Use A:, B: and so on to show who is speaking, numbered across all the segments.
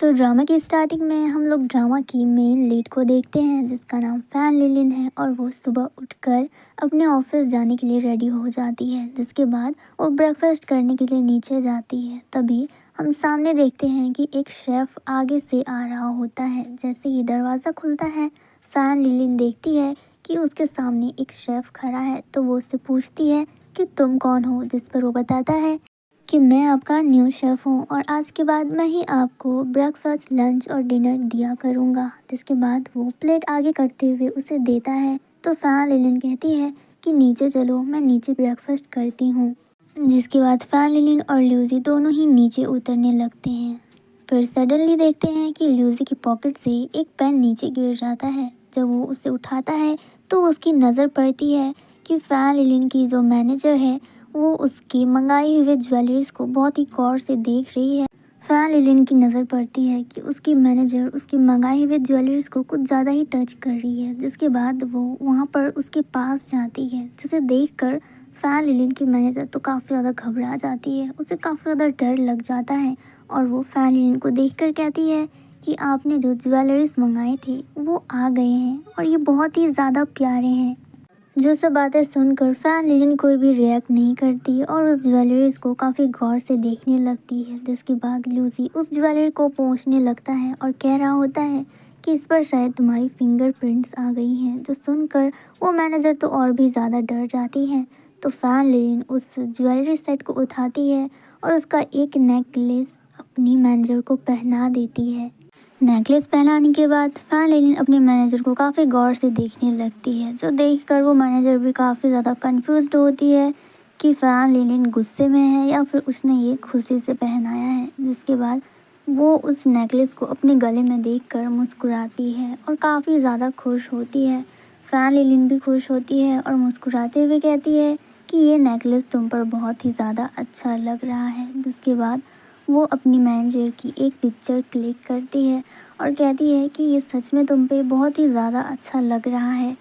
A: तो ड्रामा की स्टार्टिंग में हम लोग ड्रामा की मेन लीड को देखते हैं जिसका नाम फैन लिलिन है और वो सुबह उठकर अपने ऑफिस जाने के लिए रेडी हो जाती है। जिसके बाद वो ब्रेकफास्ट करने के लिए नीचे जाती है। तभी हम सामने देखते हैं कि एक शेफ़ आगे से आ रहा होता है। जैसे ही दरवाज़ा खुलता है फैन लिलिन देखती है कि उसके सामने एक शेफ़ खड़ा है, तो वो उससे पूछती है कि तुम कौन हो, जिस पर वो बताता है कि मैं आपका न्यू शेफ़ हूँ और आज के बाद मैं ही आपको ब्रेकफास्ट, लंच और डिनर दिया करूँगा। जिसके बाद वो प्लेट आगे करते हुए उसे देता है, तो फैन लिलिन कहती है कि नीचे चलो, मैं नीचे ब्रेकफास्ट करती हूँ। जिसके बाद फैन लिलिन और ल्यूसी दोनों ही नीचे उतरने लगते हैं। फिर सडनली देखते हैं कि ल्यूसी की पॉकेट से एक पेन नीचे गिर जाता है। जब वो उसे उठाता है तो उसकी नज़र पड़ती है कि फैन लिलिन की जो मैनेजर है वो उसकी मंगाई हुए ज्वेलरीज को बहुत ही गौर से देख रही है। फैन लिलिन की नज़र पड़ती है कि उसकी मैनेजर उसकी मंगाई हुए ज्वेलरीज को कुछ ज़्यादा ही टच कर रही है। जिसके बाद वो वहाँ पर उसके पास जाती है, जिसे देखकर फैन लिलिन की मैनेजर तो काफ़ी ज़्यादा घबरा जाती है। उसे काफ़ी ज़्यादा डर लग जाता है और वो फैन लिलिन को देखकर कहती है कि आपने जो ज्वेलरीज मंगाए थे वो आ गए हैं और ये बहुत ही ज़्यादा प्यारे हैं। जो सब बातें सुनकर फैन लिलिन कोई भी रिएक्ट नहीं करती और उस ज्वेलरीज को काफ़ी गौर से देखने लगती है। जिसके बाद ल्यूसी उस ज्वेलरी को पोंछने लगता है और कह रहा होता है कि इस पर शायद तुम्हारी फिंगरप्रिंट्स आ गई हैं। जो सुनकर वो मैनेजर तो और भी ज़्यादा डर जाती है। तो फैन लिलिन उस ज्वेलरी सेट को उठाती है और उसका एक नेकलेस अपनी मैनेजर को पहना देती है। नेकलेस पहनाने के बाद फैन लिलिन अपने मैनेजर को काफ़ी गौर से देखने लगती है, जो देखकर वो मैनेजर भी काफ़ी ज़्यादा कंफ्यूज्ड होती है कि फैन लिलिन गुस्से में है या फिर उसने ये खुशी से पहनाया है। जिसके बाद वो उस नेकलेस को अपने गले में देखकर मुस्कुराती है और काफ़ी ज़्यादा खुश होती है। फैन लिलिन भी खुश होती है और मुस्कुराते हुए कहती है कि ये नेकलेस तुम पर बहुत ही ज़्यादा अच्छा लग रहा है। जिसके बाद वो अपनी मैनेजर की एक पिक्चर क्लिक करती है और कहती है कि ये सच में तुम पे बहुत ही ज़्यादा अच्छा लग रहा है।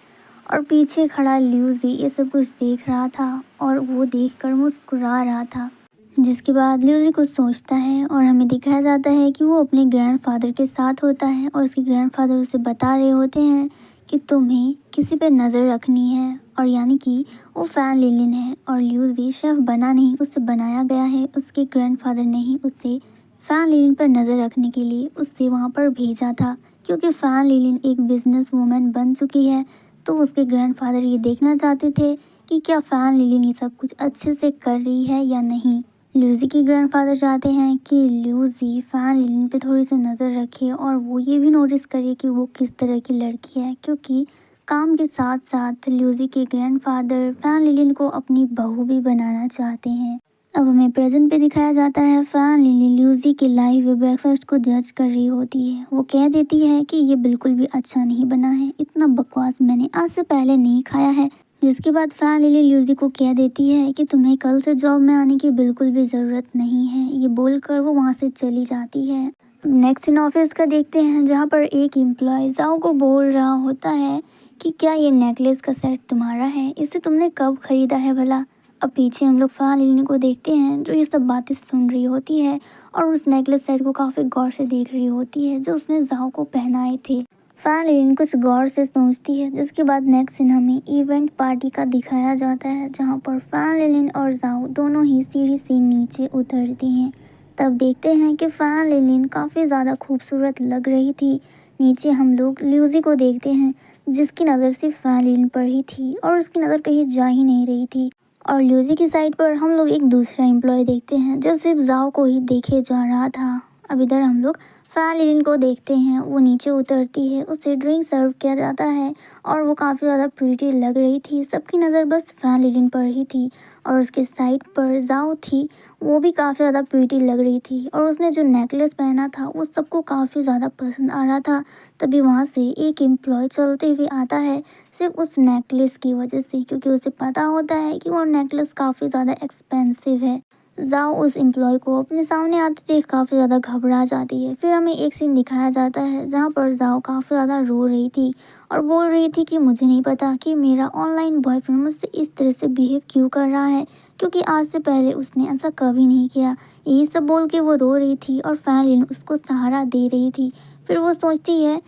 A: और पीछे खड़ा ल्यूसी ये सब कुछ देख रहा था और वो देखकर मुस्कुरा रहा था। जिसके बाद ल्यूसी कुछ सोचता है और हमें दिखाया जाता है कि वो अपने ग्रैंडफादर के साथ होता है और उसके ग्रैंडफादर उसे बता रहे होते हैं कि तुम्हें किसी पे नज़र रखनी है, और यानी कि वो फैन लिलिन है और ल्यूसी शेफ़ बना नहीं, उसे बनाया गया है। उसके ग्रैंडफादर ने ही उसे फैन लिलिन पर नज़र रखने के लिए उससे वहाँ पर भेजा था, क्योंकि फैन लिलिन एक बिजनेस वूमेन बन चुकी है। तो उसके ग्रैंडफादर ये देखना चाहते थे कि क्या फैन लिलिन ये सब कुछ अच्छे से कर रही है या नहीं। ल्यूसी की ग्रैंडफादर चाहते हैं कि ल्यूसी फैन लिलिन पे थोड़ी सी नज़र रखे और वो ये भी नोटिस करे कि वो किस तरह की लड़की है, क्योंकि काम के साथ साथ ल्यूसी के ग्रैंडफादर फैन लिलिन को अपनी बहू भी बनाना चाहते हैं। अब हमें प्रेजेंट पे दिखाया जाता है फैन लिलिन ल्यूसी के लाए हुए ब्रेकफास्ट को जज कर रही होती है। वो कह देती है कि ये बिल्कुल भी अच्छा नहीं बना है, इतना बकवास मैंने आज से पहले नहीं खाया है। जिसके बाद फैन लिलिन ल्यूसी को कह देती है कि तुम्हें कल से जॉब में आने की बिल्कुल भी ज़रूरत नहीं है। ये बोलकर वो वहाँ से चली जाती है। नेक्स्ट इन ऑफिस का देखते हैं, जहाँ पर एक एम्प्लॉय जाओ को बोल रहा होता है कि क्या ये नेकलेस का सेट तुम्हारा है, इसे तुमने कब ख़रीदा है भला। अब पीछे हम लोग फैन लिलिन को देखते हैं जो ये सब बातें सुन रही होती है और उस नेकलेस सेट को काफ़ी गौर से देख रही होती है जो उसने जाओ को पहनाए थे। फैन लिलिन कुछ गौर से सोचती है। जिसके बाद नेक्स्ट सीन हमें इवेंट पार्टी का दिखाया जाता है, जहाँ पर फैन लिलिन और जाओ दोनों ही सीढ़ी से नीचे उतरती हैं। तब देखते हैं कि फैन लिलिन काफ़ी ज़्यादा खूबसूरत लग रही थी। नीचे हम लोग ल्यूसी को देखते हैं जिसकी नज़र सिर्फ फैन लिलिन पर ही थी और उसकी नज़र कहीं जा ही नहीं रही थी। और ल्यूसी की साइड पर हम लोग एक दूसरा एम्प्लॉय देखते हैं जो सिर्फ जाओ को ही देखे जा रहा था। अब इधर हम लोग फैन लिलिन को देखते हैं, वो नीचे उतरती है, उसे ड्रिंक सर्व किया जाता है और वो काफ़ी ज़्यादा प्रीटी लग रही थी। सबकी नज़र बस फैन लिलिन पर ही थी और उसके साइड पर जाओ थी, वो भी काफ़ी ज़्यादा प्रीटी लग रही थी और उसने जो नेकलेस पहना था वो सबको काफ़ी ज़्यादा पसंद आ रहा था। तभी वहाँ से एक एम्प्लॉय चलते हुए आता है सिर्फ उस नेकलेस की वजह से, क्योंकि उसे पता होता है कि वो नेकलेस काफ़ी ज़्यादा एक्सपेंसिव है। जाओ उस एम्प्लॉय को अपने सामने आते देख काफ़ी ज़्यादा घबरा जाती है। फिर हमें एक सीन दिखाया जाता है जहाँ पर जाओ काफ़ी ज़्यादा रो रही थी और बोल रही थी कि मुझे नहीं पता कि मेरा ऑनलाइन बॉयफ्रेंड मुझसे इस तरह से बिहेव क्यों कर रहा है, क्योंकि आज से पहले उसने ऐसा कभी नहीं किया। यही सब बोल के वो रो रही थी और फैन उसको सहारा दे रही थी। फिर वो सोचती है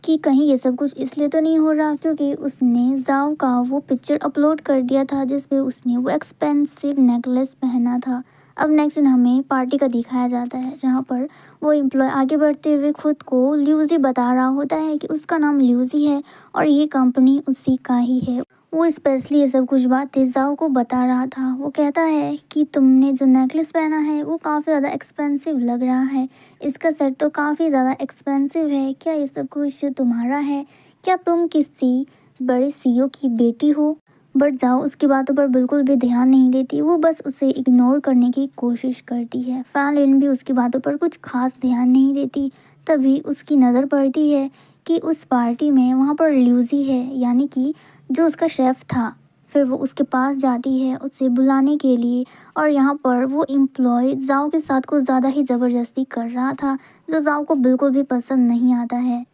A: कि कहीं ये सब कुछ इसलिए तो नहीं हो रहा क्योंकि उसने जाओ का वो पिक्चर अपलोड कर दिया था जिसपे उसने वो एक्सपेंसिव नेकलेस पहना था। अब नेक्स्ट दिन हमें पार्टी का दिखाया जाता है जहाँ पर वो एम्प्लॉय आगे बढ़ते हुए खुद को ल्यूजी बता रहा होता है कि उसका नाम ल्यूजी है और ये कंपनी उसी का ही है। वो स्पेशली ये सब कुछ बातें जाओ को बता रहा था। वो कहता है कि तुमने जो नेकलेस पहना है वो काफ़ी ज़्यादा एक्सपेंसिव लग रहा है, इसका सेट तो काफ़ी ज़्यादा एक्सपेंसिव है। क्या ये सब कुछ तुम्हारा है? क्या तुम किसी बड़े सीईओ की बेटी हो? बट जाओ उसकी बातों पर बिल्कुल भी ध्यान नहीं देती, वो बस उसे इग्नोर करने की कोशिश करती है। फैन भी उसकी बातों पर कुछ खास ध्यान नहीं देती। तभी उसकी नज़र पड़ती है कि उस पार्टी में वहाँ पर ल्यूजी है, यानी कि जो उसका शेफ़ था। फिर वो उसके पास जाती है उसे बुलाने के लिए और यहाँ पर वो एम्प्लॉय जाओ के साथ कुछ ज़्यादा ही ज़बरदस्ती कर रहा था, जो जाओ को बिल्कुल भी पसंद नहीं आता है।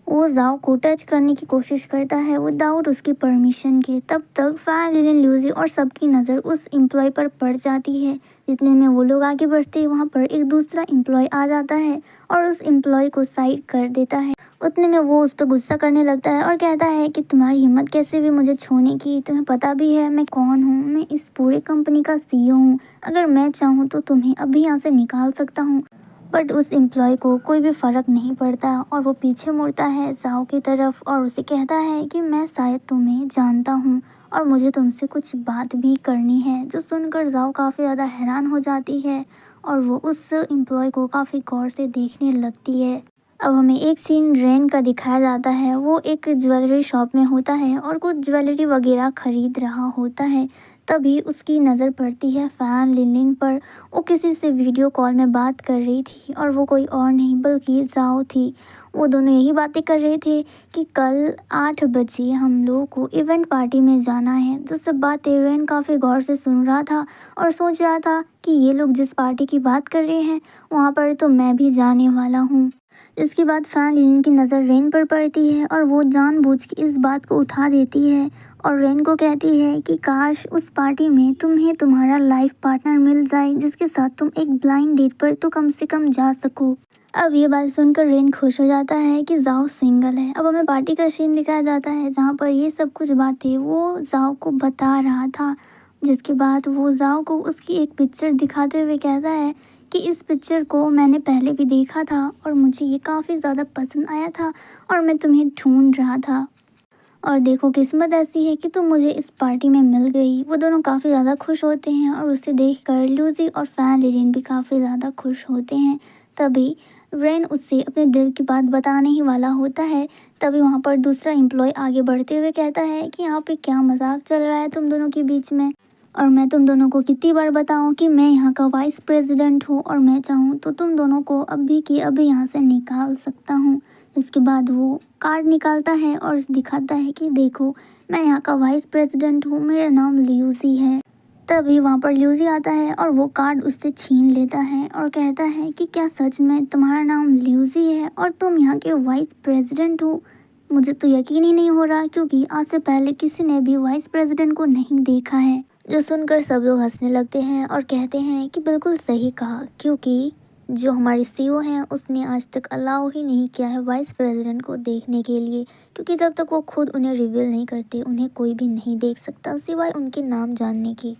A: वो जाओ को टच करने की कोशिश करता है विदाउट उसकी परमिशन के। तब तक फैन लिलिन ल्यूजी और सबकी नज़र उस एम्प्लॉय पर पड़ जाती है। जितने में वो लोग आगे बढ़ते हैं वहाँ पर एक दूसरा एम्प्लॉय आ जाता है और उस एम्प्लॉय को साइड कर देता है। उतने में वो उस पर गुस्सा करने लगता है और कहता है कि तुम्हारी हिम्मत कैसे हुई मुझे छूने की, तुम्हें पता भी है मैं कौन हूँ, मैं इस पूरे कंपनी का सीईओ हूँ, अगर मैं चाहूँ तो तुम्हें अभी यहाँ से निकाल सकता हूँ। बट उस एम्प्लॉय को कोई भी फ़र्क नहीं पड़ता और वो पीछे मुड़ता है जाओ की तरफ और उसे कहता है कि मैं शायद तुम्हें जानता हूँ और मुझे तुमसे कुछ बात भी करनी है। जो सुनकर जाओ काफ़ी ज़्यादा हैरान हो जाती है और वो उस एम्प्लॉय को काफ़ी गौर से देखने लगती है। अब हमें एक सीन रेन का दिखाया जाता है। वो एक ज्वेलरी शॉप में होता है और कुछ ज्वेलरी वगैरह खरीद रहा होता है। तभी उसकी नज़र पड़ती है फैन लिनलिन पर। वो किसी से वीडियो कॉल में बात कर रही थी और वो कोई और नहीं बल्कि जाओ थी। वो दोनों यही बातें कर रहे थे कि कल 8 बजे हम लोगों को इवेंट पार्टी में जाना है। जो सब बातें रेन काफ़ी गौर से सुन रहा था और सोच रहा था कि ये लोग जिस पार्टी की बात कर रहे हैं वहाँ पर तो मैं भी जाने वाला हूँ। इसके बाद फैन लिनन की नज़र रेन पर पड़ती है और वो जानबूझ के इस बात को उठा देती है और रेन को कहती है कि काश उस पार्टी में तुम्हें तुम्हारा लाइफ पार्टनर मिल जाए जिसके साथ तुम एक ब्लाइंड डेट पर तो कम से कम जा सको। अब ये बात सुनकर रेन खुश हो जाता है कि जाओ सिंगल है। अब हमें पार्टी का सीन दिखाया जाता है जहाँ पर ये सब कुछ बातें वो जाओ को बता रहा था। जिसके बाद वो जाओ को उसकी एक पिक्चर दिखाते हुए कहता है कि इस पिक्चर को मैंने पहले भी देखा था और मुझे ये काफ़ी ज़्यादा पसंद आया था और मैं तुम्हें ढूंढ रहा था और देखो किस्मत ऐसी है कि तुम मुझे इस पार्टी में मिल गई। वो दोनों काफ़ी ज़्यादा खुश होते हैं और उसे देखकर लूजी और फैन लिलिन भी काफ़ी ज़्यादा खुश होते हैं। तभी रेन उससे अपने दिल की बात बताने ही वाला होता है। तभी वहाँ पर दूसरा एम्प्लॉय आगे बढ़ते हुए कहता है कि यहाँ पे क्या मजाक चल रहा है तुम दोनों के बीच में, और मैं तुम दोनों को कितनी बार बताऊं कि मैं यहाँ का वाइस प्रेसिडेंट हूँ और मैं चाहूँ तो तुम दोनों को अभी की अभी यहाँ से निकाल सकता हूँ। इसके बाद वो कार्ड निकालता है और दिखाता है कि देखो मैं यहाँ का वाइस प्रेसिडेंट हूँ, मेरा नाम ल्यूजी है। तभी वहाँ पर ल्यूजी आता है और वो कार्ड उससे छीन लेता है और कहता है कि क्या सच में तुम्हारा नाम ल्यूजी है और तुम यहाँ के वाइस प्रेसिडेंट हो? मुझे तो यकीन ही नहीं हो रहा क्योंकि आज से पहले किसी ने भी वाइस प्रेसिडेंट को नहीं देखा है। जो सुनकर सब लोग हंसने लगते हैं और कहते हैं कि बिल्कुल सही कहा, क्योंकि जो हमारे सीईओ हैं उसने आज तक अलाउ ही नहीं किया है वाइस प्रेसिडेंट को देखने के लिए, क्योंकि जब तक वो खुद उन्हें रिवील नहीं करते उन्हें कोई भी नहीं देख सकता सिवाय उनके नाम जानने के।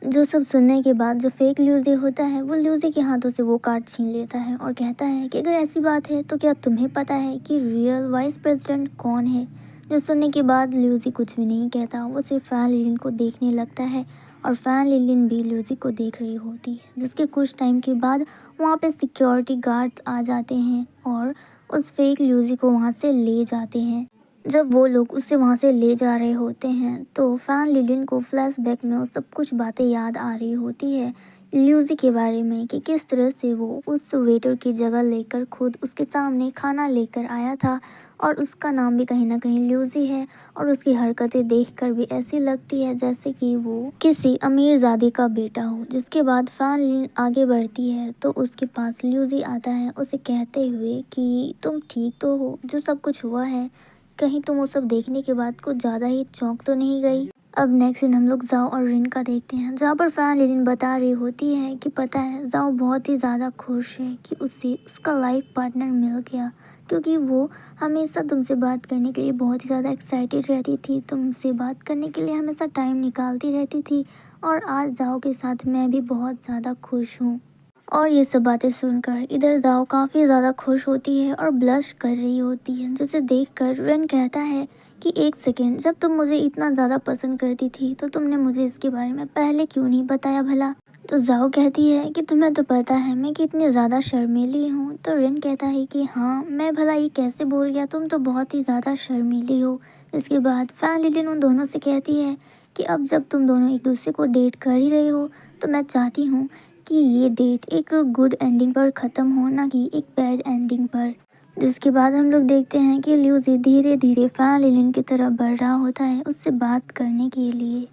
A: जो सब सुनने के बाद जो फेक ल्यूजी होता है वो ल्यूजी के हाथों से वो कार्ड छीन लेता है और कहता है कि अगर ऐसी बात है तो क्या तुम्हें पता है कि रियल वाइस प्रेसिडेंट कौन है? जो सुनने के बाद ल्यूजी कुछ भी नहीं कहता, वो सिर्फ फैन लिलिन को देखने लगता है और फैन लिलिन भी ल्यूजी को देख रही होती है। जिसके कुछ टाइम के बाद वहाँ पे सिक्योरिटी गार्ड्स आ जाते हैं और उस फेक ल्यूजी को वहाँ से ले जाते हैं। जब वो लोग उसे वहाँ से ले जा रहे होते हैं तो फैन लिलिन को फ्लैशबैक में वो सब कुछ बातें याद आ रही होती है। ल्यूजी के बारे में कि किस तरह से वो उस वेटर की जगह लेकर खुद उसके सामने खाना लेकर आया था और उसका नाम भी कहीं ना कहीं ल्यूजी है और उसकी हरकतें देखकर भी ऐसी लगती है जैसे कि वो किसी अमीरजादे का बेटा हो। जिसके बाद फैन आगे बढ़ती है तो उसके पास ल्यूजी आता है उसे कहते हुए कि तुम ठीक तो हो, जो सब कुछ हुआ है कहीं तुम वो सब देखने के बाद कुछ ज़्यादा ही चौंक तो नहीं गई। अब नेक्स्ट सीन हम लोग जाओ और रिन का देखते हैं जहाँ पर फैन लिलिन बता रही होती है कि पता है जाओ बहुत ही ज़्यादा खुश है कि उसे उसका लाइफ पार्टनर मिल गया, क्योंकि वो हमेशा तुमसे बात करने के लिए बहुत ही ज़्यादा एक्साइटेड रहती थी, तुमसे बात करने के लिए हमेशा टाइम निकालती रहती थी और आज जाओ के साथ मैं भी बहुत ज़्यादा खुश हूँ। और ये सब बातें सुनकर इधर जाओ काफ़ी ज़्यादा खुश होती है और ब्लश कर रही होती है, जिसे देखकर रेन कहता है कि एक सेकेंड, जब तुम मुझे इतना ज़्यादा पसंद करती थी तो तुमने मुझे इसके बारे में पहले क्यों नहीं बताया भला। तो जाओ कहती है कि तुम्हें तो पता है मैं कितनी ज़्यादा शर्मीली हूँ। तो रेन कहता है कि हाँ मैं भला ये कैसे भूल गया, तुम तो बहुत ही ज़्यादा शर्मीली हो। इसके बाद फैन लिलिन उन दोनों से कहती है कि अब जब तुम दोनों एक दूसरे को डेट कर ही रहे हो तो मैं चाहती हूँ कि ये डेट एक गुड एंडिंग पर ख़त्म हो, ना कि एक बैड एंडिंग पर। जिसके बाद हम लोग देखते हैं कि ल्यूजी धीरे धीरे फैन लिलिन की तरफ बढ़ रहा होता है उससे बात करने के लिए।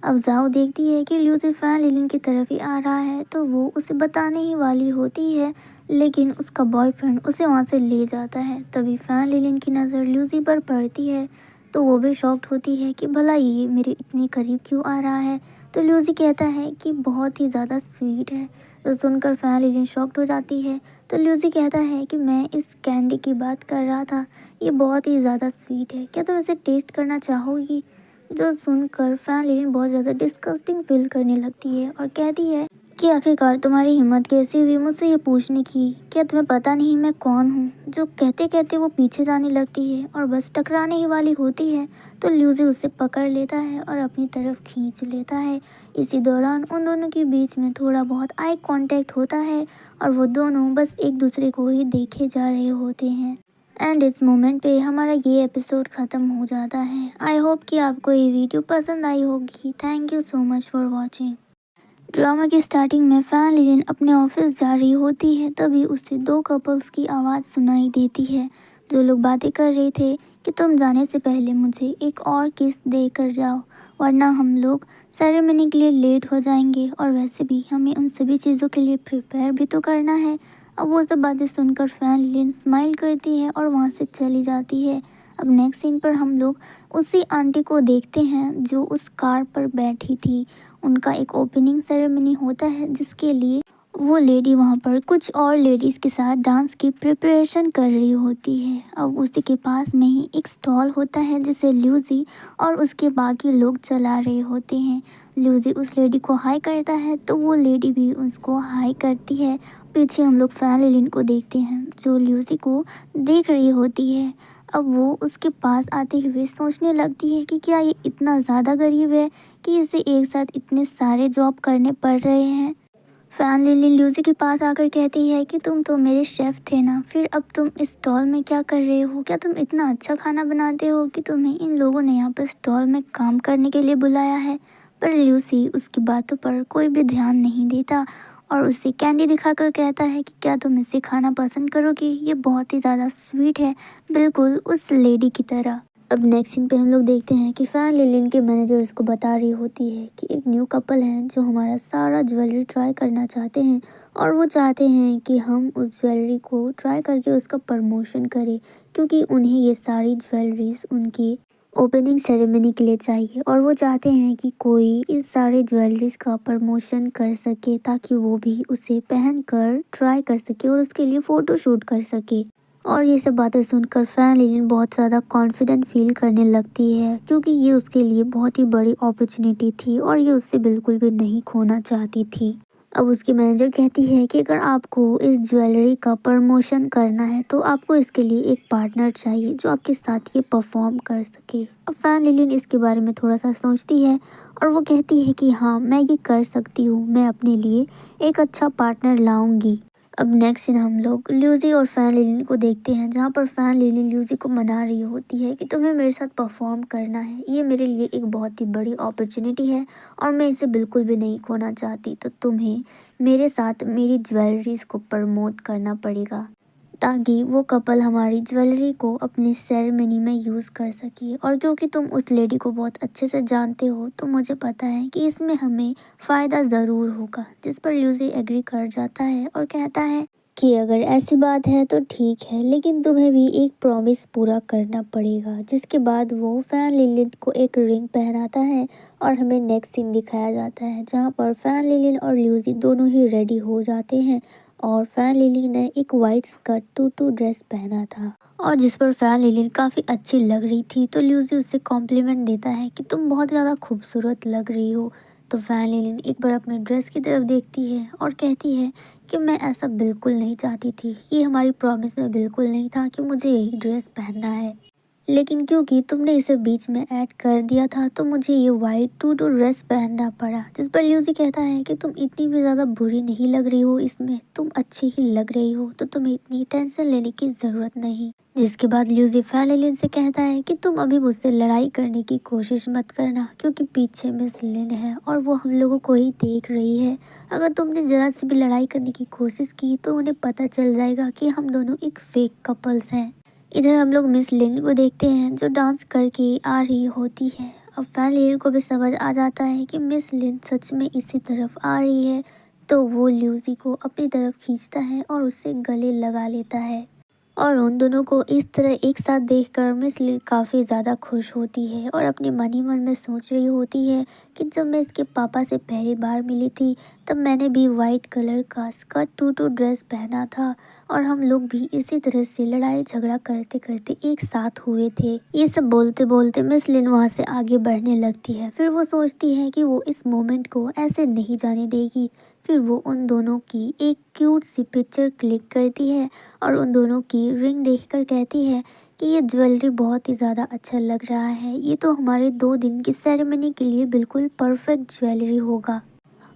A: अब जाओ देखती है कि ल्यूसी फैन लिलिन की तरफ ही आ रहा है तो वो उसे बताने ही वाली होती है, लेकिन उसका बॉयफ्रेंड उसे वहाँ से ले जाता है। तभी फैन लिलिन की नज़र ल्यूसी पर पड़ती है तो वो भी शॉक्ड होती है कि भला ये मेरे इतने करीब क्यों आ रहा है। तो ल्यूसी कहता है कि बहुत ही ज़्यादा स्वीट है। तो सुनकर फैन लिलिन शॉक्ड हो जाती है। तो ल्यूसी कहता है कि मैं इस कैंडी की बात कर रहा था, ये बहुत ही ज़्यादा स्वीट है, क्या तुम इसे टेस्ट करना चाहोगी। जो सुनकर फैन लिलिन बहुत ज़्यादा डिस्गस्टिंग फील करने लगती है और कहती है कि आखिरकार तुम्हारी हिम्मत कैसे हुई मुझसे ये पूछने की, क्या तुम्हें पता नहीं मैं कौन हूँ। जो कहते कहते वो पीछे जाने लगती है और बस टकराने ही वाली होती है तो ल्यूजी उसे पकड़ लेता है और अपनी तरफ खींच लेता है। इसी दौरान उन दोनों के बीच में थोड़ा बहुत आई कांटेक्ट होता है और वो दोनों बस एक दूसरे को ही देखे जा रहे होते हैं। एंड इस मोमेंट पे हमारा ये एपिसोड ख़त्म हो जाता है। आई होप कि आपको ये वीडियो पसंद आई होगी। Thank you so much for watching. Drama की स्टार्टिंग में फैन लिलिन अपने ऑफिस जा रही होती है तभी उसे दो कपल्स की आवाज़ सुनाई देती है जो लोग बातें कर रहे थे कि तुम जाने से पहले मुझे एक और किस दे कर जाओ वरना हम लोग सेरेमनी के लिए लेट हो जाएंगे और वैसे भी हमें उन सभी चीज़ों के लिए प्रिपेयर भी तो करना है। अब वो सब बातें सुनकर फैन लिलिन स्माइल करती है और वहाँ से चली जाती है। अब नेक्स्ट सीन पर हम लोग उसी आंटी को देखते हैं जो उस कार पर बैठी थी। उनका एक ओपनिंग सेरेमनी होता है जिसके लिए वो लेडी वहाँ पर कुछ और लेडीज़ के साथ डांस की प्रिपरेशन कर रही होती है। अब उसी के पास में ही एक स्टॉल होता है जिसे ल्यूजी और उसके बाकी लोग चला रहे होते हैं। ल्यूजी उस लेडी को हाई करता है तो वो लेडी भी उसको हाई करती है। पीछे हम लोग फैन लिलिन को देखते हैं जो ल्यूजी को देख रही होती है। अब वो उसके पास आते हुए सोचने लगती है कि क्या ये इतना ज़्यादा गरीब है कि इसे एक साथ इतने सारे जॉब करने पड़ रहे हैं। फैन लिलिन ल्यूजी के पास आकर कहती है कि तुम तो मेरे शेफ़ थे ना, फिर अब तुम इस स्टॉल में क्या कर रहे हो, क्या तुम इतना अच्छा खाना बनाते हो कि तुम्हें इन लोगों ने यहाँ पर स्टॉल में काम करने के लिए बुलाया है। पर ल्यूसी उसकी बातों पर कोई भी ध्यान नहीं देता और उसे कैंडी दिखाकर कहता है कि क्या तुम इसे खाना पसंद करोगी, ये बहुत ही ज़्यादा स्वीट है, बिल्कुल उस लेडी की तरह। अब नेक्स्ट सीन पे हम लोग देखते हैं कि फैन लिलिन के मैनेजर उसको बता रही होती है कि एक न्यू कपल है जो हमारा सारा ज्वेलरी ट्राई करना चाहते हैं और वो चाहते हैं कि हम उस ज्वेलरी को ट्राई करके उसका प्रमोशन करें, क्योंकि उन्हें ये सारी ज्वेलरीज उनकी ओपनिंग सेरेमनी के लिए चाहिए और वो चाहते हैं कि कोई इस सारे ज्वेलरीज का प्रमोशन कर सके ताकि वो भी उसे पहनकर ट्राई कर सके और उसके लिए फ़ोटो शूट कर सके। और ये सब बातें सुनकर फैन लिलिन बहुत ज़्यादा कॉन्फिडेंट फील करने लगती है, क्योंकि ये उसके लिए बहुत ही बड़ी अपॉर्चुनिटी थी और ये उससे बिल्कुल भी नहीं खोना चाहती थी। अब उसकी मैनेजर कहती है कि अगर आपको इस ज्वेलरी का प्रमोशन करना है तो आपको इसके लिए एक पार्टनर चाहिए जो आपके साथ ये परफॉर्म कर सके। अब फैन लिलिन इसके बारे में थोड़ा सा सोचती है और वो कहती है कि हाँ मैं ये कर सकती हूँ, मैं अपने लिए एक अच्छा पार्टनर लाऊंगी। अब नेक्स्ट सीन हम लोग ल्यूजी और फैन लिलिन को देखते हैं, जहाँ पर फैन लिलिन ल्यूजी को मना रही होती है कि तुम्हें मेरे साथ परफॉर्म करना है, ये मेरे लिए एक बहुत ही बड़ी अपॉर्चुनिटी है और मैं इसे बिल्कुल भी नहीं खोना चाहती, तो तुम्हें मेरे साथ मेरी ज्वेलरीज को प्रमोट करना पड़ेगा ताकि वो कपल हमारी ज्वेलरी को अपनी सेरेमनी में यूज़ कर सके। और क्योंकि तुम उस लेडी को बहुत अच्छे से जानते हो तो मुझे पता है कि इसमें हमें फ़ायदा ज़रूर होगा। जिस पर ल्यूसी एग्री कर जाता है और कहता है कि अगर ऐसी बात है तो ठीक है, लेकिन तुम्हें भी एक प्रॉमिस पूरा करना पड़ेगा। जिसके बाद वो फैन लिलिन को एक रिंग पहनाता है और हमें नेक्स्ट सीन दिखाया जाता है, जहाँ पर फैन लिलिन और ल्यूसी दोनों ही रेडी हो जाते हैं और फैन लिली ने एक वाइट स्कर्ट टूटू ड्रेस पहना था और जिस पर फैन लिली काफ़ी अच्छी लग रही थी। तो ल्यूसी उससे कॉम्प्लीमेंट देता है कि तुम बहुत ज़्यादा खूबसूरत लग रही हो। तो फैन लिली एक बार अपने ड्रेस की तरफ देखती है और कहती है कि मैं ऐसा बिल्कुल नहीं चाहती थी, ये हमारी प्रॉमिस में बिल्कुल नहीं था कि मुझे यही ड्रेस पहनना है, लेकिन क्योंकि तुमने इसे बीच में ऐड कर दिया था तो मुझे ये वाइट टू टू ड्रेस पहनना पड़ा। जिस पर ल्यूसी कहता है कि तुम इतनी भी ज़्यादा बुरी नहीं लग रही हो, इसमें तुम अच्छी ही लग रही हो, तो तुम्हें इतनी टेंशन लेने की ज़रूरत नहीं। जिसके बाद ल्यूसी फैन से कहता है कि तुम अभी मुझसे लड़ाई करने की कोशिश मत करना, क्योंकि पीछे मिस लिन है और वो हम लोगों को ही देख रही है। अगर तुमने ज़रा सी भी लड़ाई करने की कोशिश की तो उन्हें पता चल जाएगा कि हम दोनों एक फेक कपल्स हैं। इधर हम लोग मिस लिन को देखते हैं जो डांस करके आ रही होती है। अब फैन लिन को भी समझ आ जाता है कि मिस लिन सच में इसी तरफ आ रही है, तो वो ल्यूसी को अपनी तरफ खींचता है और उससे गले लगा लेता है। और उन दोनों को इस तरह एक साथ देखकर मिस लिन काफ़ी ज़्यादा खुश होती है और अपने मन ही मन में सोच रही होती है कि जब मैं इसके पापा से पहली बार मिली थी तब मैंने भी वाइट कलर का स्कर्ट टू ड्रेस पहना था और हम लोग भी इसी तरह से लड़ाई झगड़ा करते करते एक साथ हुए थे। ये सब बोलते बोलते मिस लिन वहाँ से आगे बढ़ने लगती है। फिर वो सोचती है कि वो इस मोमेंट को ऐसे नहीं जाने देगी। फिर वो उन दोनों की एक क्यूट सी पिक्चर क्लिक करती है और उन दोनों की रिंग देखकर कहती है कि ये ज्वेलरी बहुत ही ज़्यादा अच्छा लग रहा है, ये तो हमारे 2 दिन की सेरेमनी के लिए बिल्कुल परफेक्ट ज्वेलरी होगा।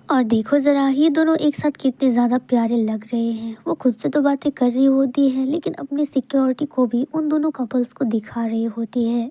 A: और देखो ज़रा ये दोनों एक साथ कितने ज़्यादा प्यारे लग रहे हैं। वो खुद से तो बातें कर रही होती है लेकिन अपनी सिक्योरिटी को भी उन दोनों कपल्स को दिखा रही होती है।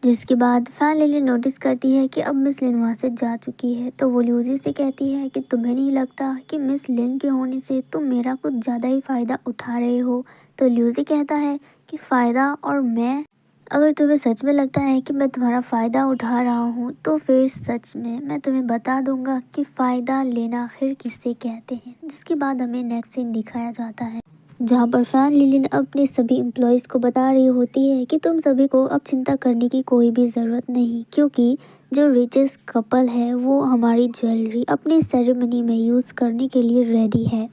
A: जिसके बाद फैन लिली नोटिस करती है कि अब मिस लिन वहाँ से जा चुकी है, तो वो ल्यूसी से कहती है कि तुम्हें नहीं लगता कि मिस लिन के होने से तुम मेरा कुछ ज़्यादा ही फ़ायदा उठा रहे हो। तो ल्यूसी कहता है कि फ़ायदा और मैं, अगर तुम्हें सच में लगता है कि मैं तुम्हारा फ़ायदा उठा रहा हूँ तो फिर सच में मैं तुम्हें बता दूंगा कि फ़ायदा लेना आखिर किसे कहते हैं। जिसके बाद हमें नेक्स्ट सीन दिखाया जाता है, जहाँ पर फैन लिलिन अपने सभी एम्प्लॉयज़ को बता रही होती है कि तुम सभी को अब चिंता करने की कोई भी ज़रूरत नहीं, क्योंकि जो रिचेस्ट कपल है वो हमारी ज्वेलरी अपनी सेरेमनी में यूज़ करने के लिए रेडी है।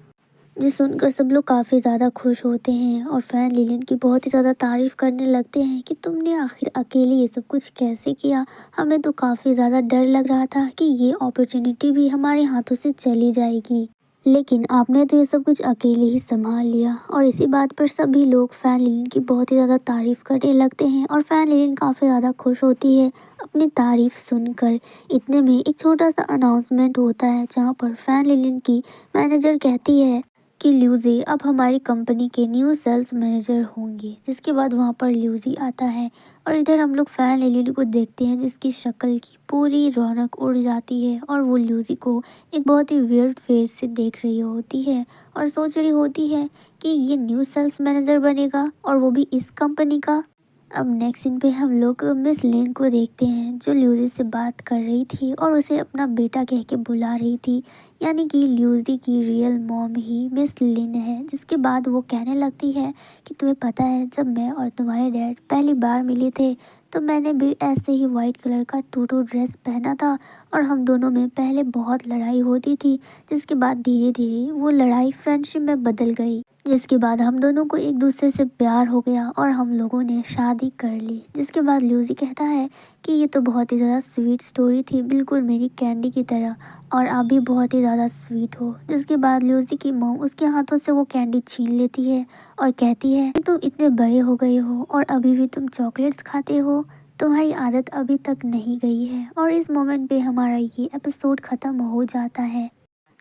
A: जो सुनकर सब लोग काफ़ी ज़्यादा खुश होते हैं और फैन लिलिन की बहुत ही ज़्यादा तारीफ़ करने लगते हैं कि तुमने आखिर अकेले ये सब कुछ कैसे किया। हमें तो काफ़ी ज़्यादा डर लग रहा था कि ये अपॉर्चुनिटी भी हमारे हाथों से चली जाएगी, लेकिन आपने तो ये सब कुछ अकेले ही संभाल लिया। और इसी बात पर सभी लोग फैन लिलिन की बहुत ही ज़्यादा तारीफ़ करने लगते हैं और फैन लिलिन काफ़ी ज़्यादा खुश होती है अपनी तारीफ़ सुनकर। इतने में एक छोटा सा अनाउंसमेंट होता है, जहाँ पर फैन लिलिन की मैनेजर कहती है कि ल्यूजी अब हमारी कंपनी के न्यू सेल्स मैनेजर होंगे। जिसके बाद वहाँ पर ल्यूजी आता है और इधर हम लोग फैन लिली को देखते हैं जिसकी शक्ल की पूरी रौनक उड़ जाती है और वो ल्यूजी को एक बहुत ही वियर्ड फेस से देख रही होती है और सोच रही होती है कि ये न्यू सेल्स मैनेजर बनेगा और वो भी इस कंपनी का। अब नेक्स्ट सीन पे हम लोग मिस लिन को देखते हैं जो ल्यूजी से बात कर रही थी और उसे अपना बेटा कह के बुला रही थी, यानी कि ल्यूजी की रियल मॉम ही मिस लिन है। जिसके बाद वो कहने लगती है कि तुम्हें पता है जब मैं और तुम्हारे डैड पहली बार मिले थे तो मैंने भी ऐसे ही वाइट कलर का टूटू ड्रेस पहना था और हम दोनों में पहले बहुत लड़ाई होती थी, जिसके बाद धीरे धीरे वो लड़ाई फ्रेंडशिप में बदल गई। जिसके बाद हम दोनों को एक दूसरे से प्यार हो गया और हम लोगों ने शादी कर ली। जिसके बाद ल्यूजी कहता है कि ये तो बहुत ही ज़्यादा स्वीट स्टोरी थी, बिल्कुल मेरी कैंडी की तरह, और आप भी बहुत ही ज़्यादा स्वीट हो। जिसके बाद ल्यूजी की मॉम उसके हाथों से वो कैंडी छीन लेती है और कहती है कि तुम इतने बड़े हो गए हो और अभी भी तुम चॉकलेट्स खाते हो, तुम्हारी आदत अभी तक नहीं गई है। और इस मोमेंट पे हमारा ये एपिसोड ख़त्म हो जाता है।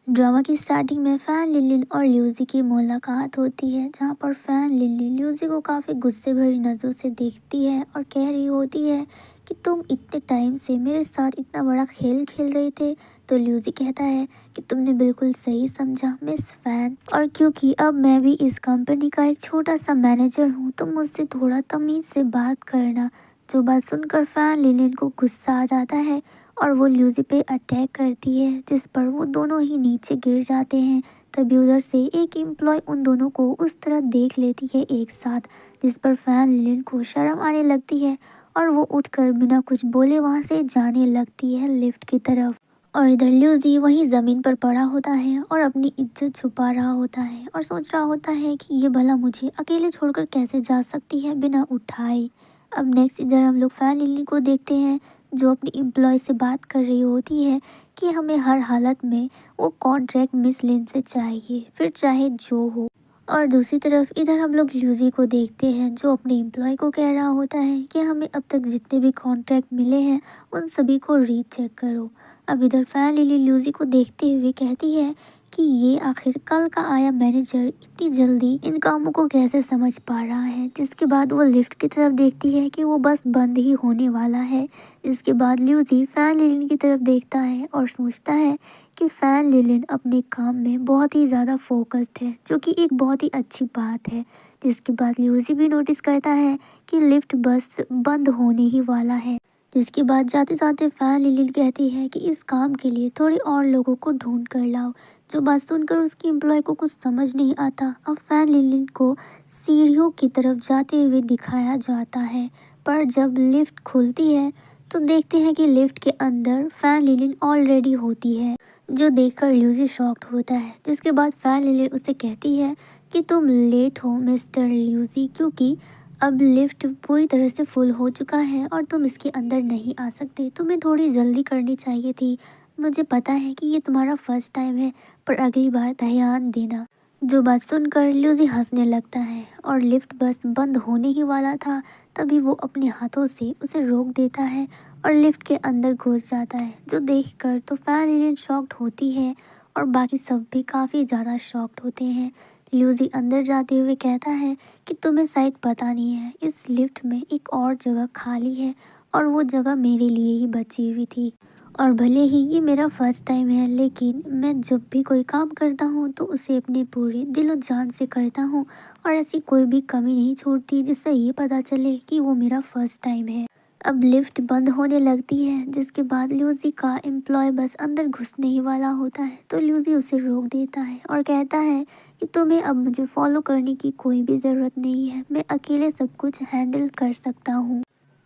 A: ड्रामा की स्टार्टिंग में फैन लिलिन और ल्यूजी की मुलाकात होती है, जहाँ पर फैन लिलिन ल्यूजी को काफ़ी गुस्से भरी नज़रों से देखती है और कह रही होती है कि तुम इतने टाइम से मेरे साथ इतना बड़ा खेल खेल रहे थे। तो ल्यूजी कहता है कि तुमने बिल्कुल सही समझा मिस फैन, और क्योंकि अब मैं भी इस कंपनी का एक छोटा सा मैनेजर हूँ तो मुझसे थोड़ा तमीज़ से बात करना। जो बात सुनकर फैन लिलिन को गुस्सा आ जाता है और वो ल्यूजी पे अटैक करती है, जिस पर वो दोनों ही नीचे गिर जाते हैं। तभी उधर से एक एम्प्लॉय उन दोनों को उस तरह देख लेती है एक साथ, जिस पर फैन लिलिन को शर्म आने लगती है और वो उठकर बिना कुछ बोले वहाँ से जाने लगती है लिफ्ट की तरफ। और इधर ल्यूजी वहीं ज़मीन पर पड़ा होता है और अपनी इज्जत छुपा रहा होता है और सोच रहा होता है कि ये भला मुझे अकेले छोड़कर कैसे जा सकती है बिना उठाए। अब नेक्स्ट इधर हम लोग फैन लिली को देखते हैं, जो अपनी एम्प्लॉय से बात कर रही होती है कि हमें हर हालत में वो कॉन्ट्रैक्ट मिस लिन से चाहिए, फिर चाहे जो हो। और दूसरी तरफ इधर हम लोग ल्यूजी को देखते हैं, जो अपने एम्प्लॉय को कह रहा होता है कि हमें अब तक जितने भी कॉन्ट्रैक्ट मिले हैं उन सभी को रीचेक करो। अब इधर फैन लिली ल्यूजी को देखते हुए कहती है कि ये आखिर कल का आया मैनेजर इतनी जल्दी इन कामों को कैसे समझ पा रहा है। जिसके बाद वो लिफ्ट की तरफ देखती है कि वो बस बंद ही होने वाला है। जिसके बाद ल्यूजी फैन लिलिन की तरफ देखता है और सोचता है कि फैन लिलिन अपने काम में बहुत ही ज़्यादा फोकस्ड है, जो कि एक बहुत ही अच्छी बात है। जिसके बाद ल्यूजी भी नोटिस करता है कि लिफ्ट बस बंद होने ही वाला है। जिसके बाद जाते जाते फैन लिलिन कहती है कि इस काम के लिए थोड़े और लोगों को ढूंढ कर लाओ। जो बात सुनकर उसकी एम्प्लॉय को कुछ समझ नहीं आता। अब फैन लिलिन को सीढ़ियों की तरफ जाते हुए दिखाया जाता है, पर जब लिफ्ट खुलती है तो देखते हैं कि लिफ्ट के अंदर फैन लिलिन ऑलरेडी होती है, जो देखकर ल्यूजी शॉक्ड होता है। जिसके बाद फैन लिलिन उसे कहती है कि तुम लेट हो मिस्टर ल्यूजी, क्योंकि अब लिफ्ट पूरी तरह से फुल हो चुका है और तुम इसके अंदर नहीं आ सकते। तुम्हें थोड़ी जल्दी करनी चाहिए थी। मुझे पता है कि ये तुम्हारा फर्स्ट टाइम है, पर अगली बार ध्यान देना। जो बात सुनकर ल्यूजी हंसने लगता है और लिफ्ट बस बंद होने ही वाला था, तभी वो अपने हाथों से उसे रोक देता है और लिफ्ट के अंदर घुस जाता है। जो देखकर तो फैन लिलिन शॉक्ड होती है और बाकी सब भी काफ़ी ज़्यादा शॉक्ड होते हैं। ल्यूजी अंदर जाते हुए कहता है कि तुम्हें शायद पता नहीं है, इस लिफ्ट में एक और जगह खाली है और वो जगह मेरे लिए ही बची हुई थी। और भले ही ये मेरा फर्स्ट टाइम है, लेकिन मैं जब भी कोई काम करता हूँ तो उसे अपने पूरे दिलो जान से करता हूँ और ऐसी कोई भी कमी नहीं छोड़ती जिससे ये पता चले कि वो मेरा फर्स्ट टाइम है। अब लिफ्ट बंद होने लगती है, जिसके बाद ल्यूजी का एम्प्लॉय बस अंदर घुसने ही वाला होता है, तो ल्यूजी उसे रोक देता है और कहता है कि तुम्हें अब मुझे फॉलो करने की कोई भी ज़रूरत नहीं है, मैं अकेले सब कुछ हैंडल कर सकता हूँ।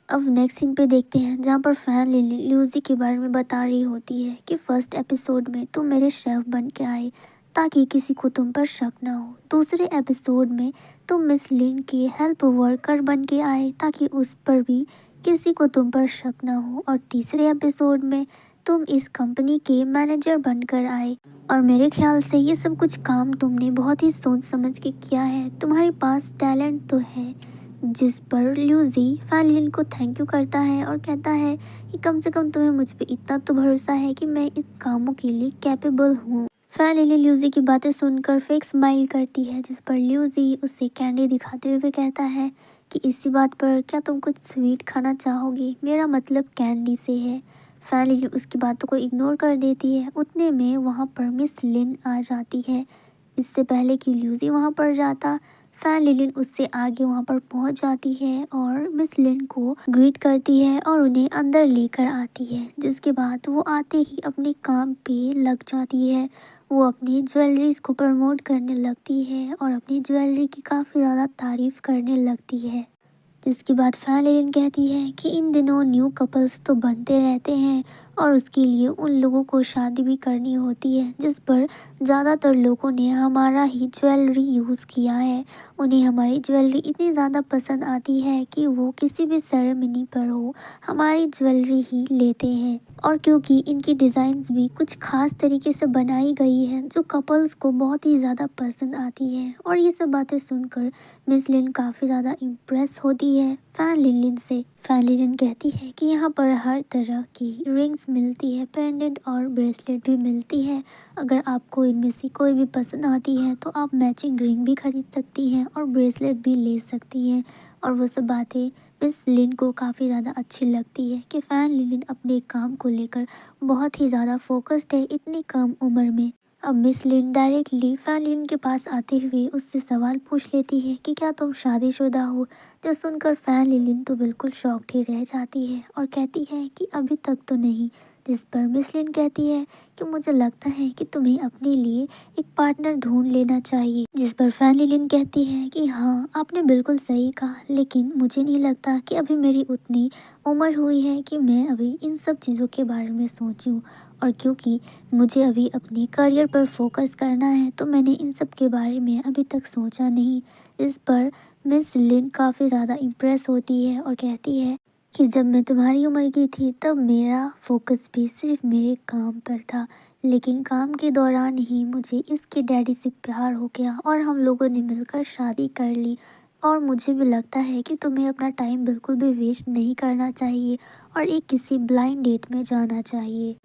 A: अब नेक्स्ट सीन पे देखते हैं, जहाँ पर फैन लिली ल्यूजी के बारे में बता रही होती है कि फर्स्ट एपिसोड में तुम मेरे शेफ बन के आए ताकि किसी को तुम पर शक ना हो। दूसरे एपिसोड में तुम मिस लिन के हेल्प वर्कर बन के आए ताकि उस पर भी किसी को तुम पर शक ना हो। और तीसरे एपिसोड में तुम इस कंपनी के मैनेजर बनकर आए। और मेरे ख्याल से ये सब कुछ काम तुमने बहुत ही सोच समझ के किया है, तुम्हारे पास टैलेंट तो है। जिस पर ल्यूजी फैन लिलिन को थैंक यू करता है और कहता है कि कम से कम तुम्हें मुझ पे इतना तो भरोसा है कि मैं इन कामों के लिए कैपेबल हूँ। फैन लिलिन ल्यूजी की बातें सुनकर फेक स्माइल करती है, जिस पर ल्यूजी उसे कैंडी दिखाते हुए कहता है कि इसी बात पर क्या तुम कुछ स्वीट खाना चाहोगी, मेरा मतलब कैंडी से है। फैन लिलिन उसकी बातों को इग्नोर कर देती है। उतने में वहाँ पर मिस लिन आ जाती है। इससे पहले कि ल्यूजी वहाँ पर जाता, फैन लिलिन उससे आगे वहाँ पर पहुँच जाती है और मिस लिन को ग्रीट करती है और उन्हें अंदर लेकर आती है। जिसके बाद वो आते ही अपने काम पे लग जाती है। वो अपनी ज्वेलरीज को प्रमोट करने लगती है और अपनी ज्वेलरी की काफ़ी ज़्यादा तारीफ करने लगती है। इसके बाद फैन लिलिन कहती है कि इन दिनों न्यू कपल्स तो बनते रहते हैं और उसके लिए उन लोगों को शादी भी करनी होती है, जिस पर ज़्यादातर लोगों ने हमारा ही ज्वेलरी यूज़ किया है। उन्हें हमारी ज्वेलरी इतनी ज़्यादा पसंद आती है कि वो किसी भी सेरेमनी पर हो हमारी ज्वेलरी ही लेते हैं। और क्योंकि इनकी डिज़ाइंस भी कुछ खास तरीके से बनाई गई है जो कपल्स को बहुत ही ज़्यादा पसंद आती है। और ये सब बातें सुनकर मिस लिन काफ़ी ज़्यादा इम्प्रेस होती पूछती है फैन लिलिन से। फैन लिलिन कहती है कि यहाँ पर हर तरह की रिंग्स मिलती है, पेंडेंट और ब्रेसलेट भी मिलती है। अगर आपको इनमें से कोई भी पसंद आती है तो आप मैचिंग रिंग भी खरीद सकती हैं और ब्रेसलेट भी ले सकती हैं। और वो सब बातें मिस लिन को काफ़ी ज़्यादा अच्छी लगती है कि फैन लिलिन अपने काम को लेकर बहुत ही ज़्यादा फोकस्ड है इतनी कम उम्र में। अब मिस लिन डायरेक्टली फैन लिन के पास आते हुए उससे सवाल पूछ लेती है कि क्या तुम शादीशुदा हो। जो सुनकर फैन लिलिन तो बिल्कुल शॉक्ड ही रह जाती है और कहती है कि अभी तक तो नहीं। जिस पर मिस लिन कहती है कि मुझे लगता है कि तुम्हें अपने लिए एक पार्टनर ढूंढ लेना चाहिए। जिस पर फैन लिलिन कहती है कि हाँ, आपने बिल्कुल सही कहा, लेकिन मुझे नहीं लगता कि अभी मेरी उतनी उम्र हुई है कि मैं अभी इन सब चीज़ों के बारे में सोचूं। और क्योंकि मुझे अभी अपने करियर पर फोकस करना है तो मैंने इन सब के बारे में अभी तक सोचा नहीं। इस पर मिस लिन काफ़ी ज़्यादा इम्प्रेस होती है और कहती है कि जब मैं तुम्हारी उम्र की थी तब मेरा फोकस भी सिर्फ मेरे काम पर था, लेकिन काम के दौरान ही मुझे इसके डैडी से प्यार हो गया और हम लोगों ने मिलकर शादी कर ली। और मुझे भी लगता है कि तुम्हें अपना टाइम बिल्कुल भी वेस्ट नहीं करना चाहिए और एक किसी ब्लाइंड डेट में जाना चाहिए।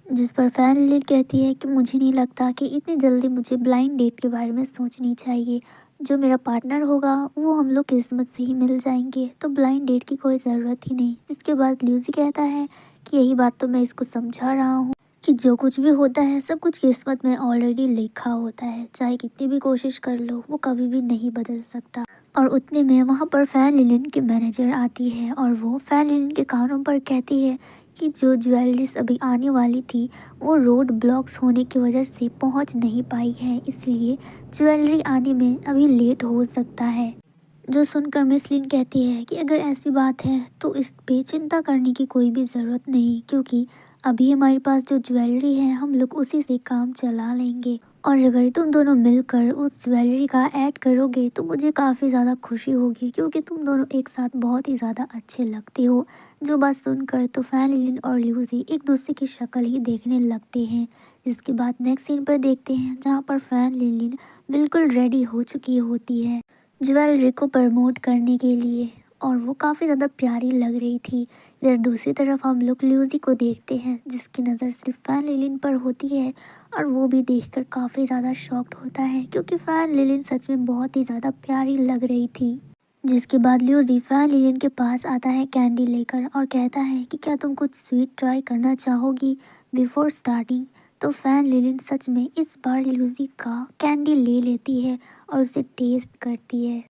A: जिस पर फैन लिली कहती है कि मुझे नहीं लगता कि इतनी जल्दी मुझे ब्लाइंड डेट के बारे में सोचनी चाहिए। जो मेरा पार्टनर होगा वो हम लोग किस्मत से ही मिल जाएंगे, तो ब्लाइंड डेट की कोई ज़रूरत ही नहीं। जिसके बाद ल्यूसी कहता है कि यही बात तो मैं इसको समझा रहा हूँ कि जो कुछ भी होता है सब कुछ किस्मत में ऑलरेडी लिखा होता है, चाहे कितनी भी कोशिश कर लो वो कभी भी नहीं बदल सकता। और उतने में वहाँ पर फैन लिलिन की मैनेजर आती है और वो फैन लिलिन के कानों पर कहती है कि जो ज्वेलरीज अभी आने वाली थी वो रोड ब्लॉक्स होने की वजह से पहुंच नहीं पाई है, इसलिए ज्वेलरी आने में अभी लेट हो सकता है। जो सुनकर मिस लिन कहती है कि अगर ऐसी बात है तो इस पे चिंता करने की कोई भी ज़रूरत नहीं, क्योंकि अभी हमारे पास जो ज्वेलरी है हम लोग उसी से काम चला लेंगे। और अगर तुम दोनों मिलकर उस ज्वेलरी का ऐड करोगे तो मुझे काफ़ी ज़्यादा खुशी होगी, क्योंकि तुम दोनों एक साथ बहुत ही ज़्यादा अच्छे लगते हो। जो बात सुनकर तो फैन लिलिन और ल्यूसी एक दूसरे की शक्ल ही देखने लगते हैं। इसके बाद नेक्स्ट सीन पर देखते हैं जहाँ पर फैन लिलिन बिल्कुल रेडी हो चुकी होती है ज्वेलरी को प्रमोट करने के लिए, और वो काफ़ी ज़्यादा प्यारी लग रही थी। इधर दूसरी तरफ हम लोग ल्यूसी को देखते हैं जिसकी नज़र सिर्फ फैन लिलिन पर होती है और वो भी देखकर काफ़ी ज़्यादा शॉक्ड होता है, क्योंकि फैन लिलिन सच में बहुत ही ज़्यादा प्यारी लग रही थी। जिसके बाद ल्यूसी फैन लिलिन के पास आता है कैंडी लेकर और कहता है कि क्या तुम कुछ स्वीट ट्राई करना चाहोगी बिफोर स्टार्टिंग। तो फैन लिलिन सच में इस बार ल्यूसी का कैंडी ले लेती है और उसे टेस्ट करती है।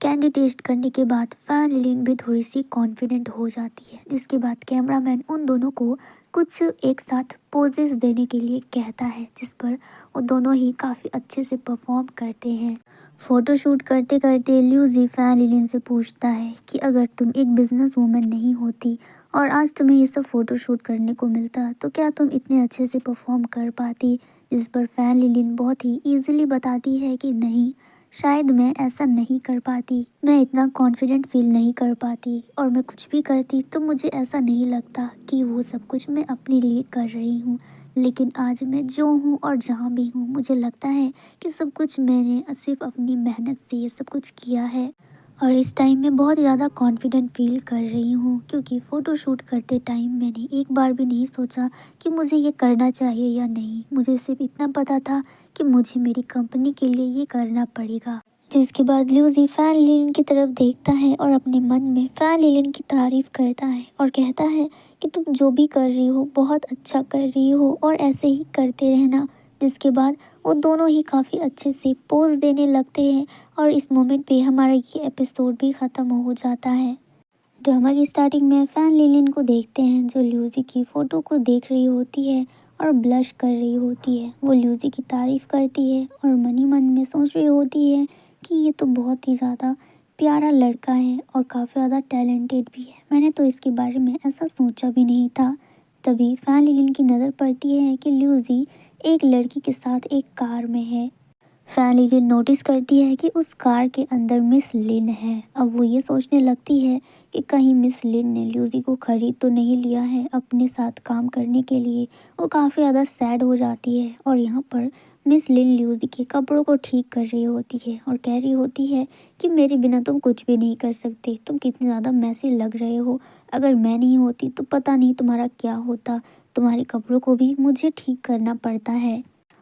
A: कैंडी टेस्ट करने के बाद फैन लिलिन भी थोड़ी सी कॉन्फिडेंट हो जाती है। जिसके बाद कैमरामैन उन दोनों को कुछ एक साथ पोजेस देने के लिए कहता है, जिस पर वो दोनों ही काफ़ी अच्छे से परफॉर्म करते हैं। फ़ोटोशूट करते करते ल्यूसी फैन लिलिन से पूछता है कि अगर तुम एक बिजनेस वूमन नहीं होती और आज तुम्हें ये सब फ़ोटोशूट करने को मिलता तो क्या तुम इतने अच्छे से परफॉर्म कर पाती। जिस पर फैन लिलिन बहुत ही ईजिली बताती है कि नहीं, शायद मैं ऐसा नहीं कर पाती, मैं इतना कॉन्फिडेंट फील नहीं कर पाती, और मैं कुछ भी करती तो मुझे ऐसा नहीं लगता कि वो सब कुछ मैं अपने लिए कर रही हूँ। लेकिन आज मैं जो हूँ और जहाँ भी हूँ मुझे लगता है कि सब कुछ मैंने सिर्फ अपनी मेहनत से ये सब कुछ किया है। और इस टाइम मैं बहुत ज़्यादा कॉन्फिडेंट फील कर रही हूँ, क्योंकि फ़ोटो शूट करते टाइम मैंने एक बार भी नहीं सोचा कि मुझे ये करना चाहिए या नहीं। मुझे सिर्फ इतना पता था कि मुझे मेरी कंपनी के लिए ये करना पड़ेगा। जिसके बाद ल्यूसी फैन लिलिन की तरफ देखता है और अपने मन में फैन लिलिन की तारीफ करता है और कहता है कि तुम जो भी कर रही हो बहुत अच्छा कर रही हो और ऐसे ही करते रहना। जिसके बाद वो दोनों ही काफ़ी अच्छे से पोज देने लगते हैं और इस मोमेंट पे हमारा ये एपिसोड भी ख़त्म हो जाता है। ड्रामा की स्टार्टिंग में फैन लिलिन को देखते हैं जो ल्यूसी की फ़ोटो को देख रही होती है और ब्लश कर रही होती है। वो ल्यूसी की तारीफ़ करती है और मन ही मन में सोच रही होती है कि ये तो बहुत ही ज़्यादा प्यारा लड़का है और काफ़ी ज़्यादा टैलेंटेड भी है, मैंने तो इसके बारे में ऐसा सोचा भी नहीं था। तभी फैन लिलिन की नज़र पड़ती है कि ल्यूसी एक लड़की के साथ एक कार में है। फैन लिलिन नोटिस करती है कि उस कार के अंदर मिस लिन है। अब वो ये सोचने लगती है कि कहीं मिस लिन ने ल्यूसी को खरीद तो नहीं लिया है अपने साथ काम करने के लिए। वो काफ़ी ज़्यादा सैड हो जाती है और यहाँ पर मिस लिन ल्यूसी के कपड़ों को ठीक कर रही होती है और कह रही होती है कि मेरे बिना तुम कुछ भी नहीं कर सकते, तुम कितने ज़्यादा मैसी लग रहे हो। अगर मैं नहीं होती तो पता नहीं तुम्हारा क्या होता, तुम्हारे कपड़ों को भी मुझे ठीक करना पड़ता है।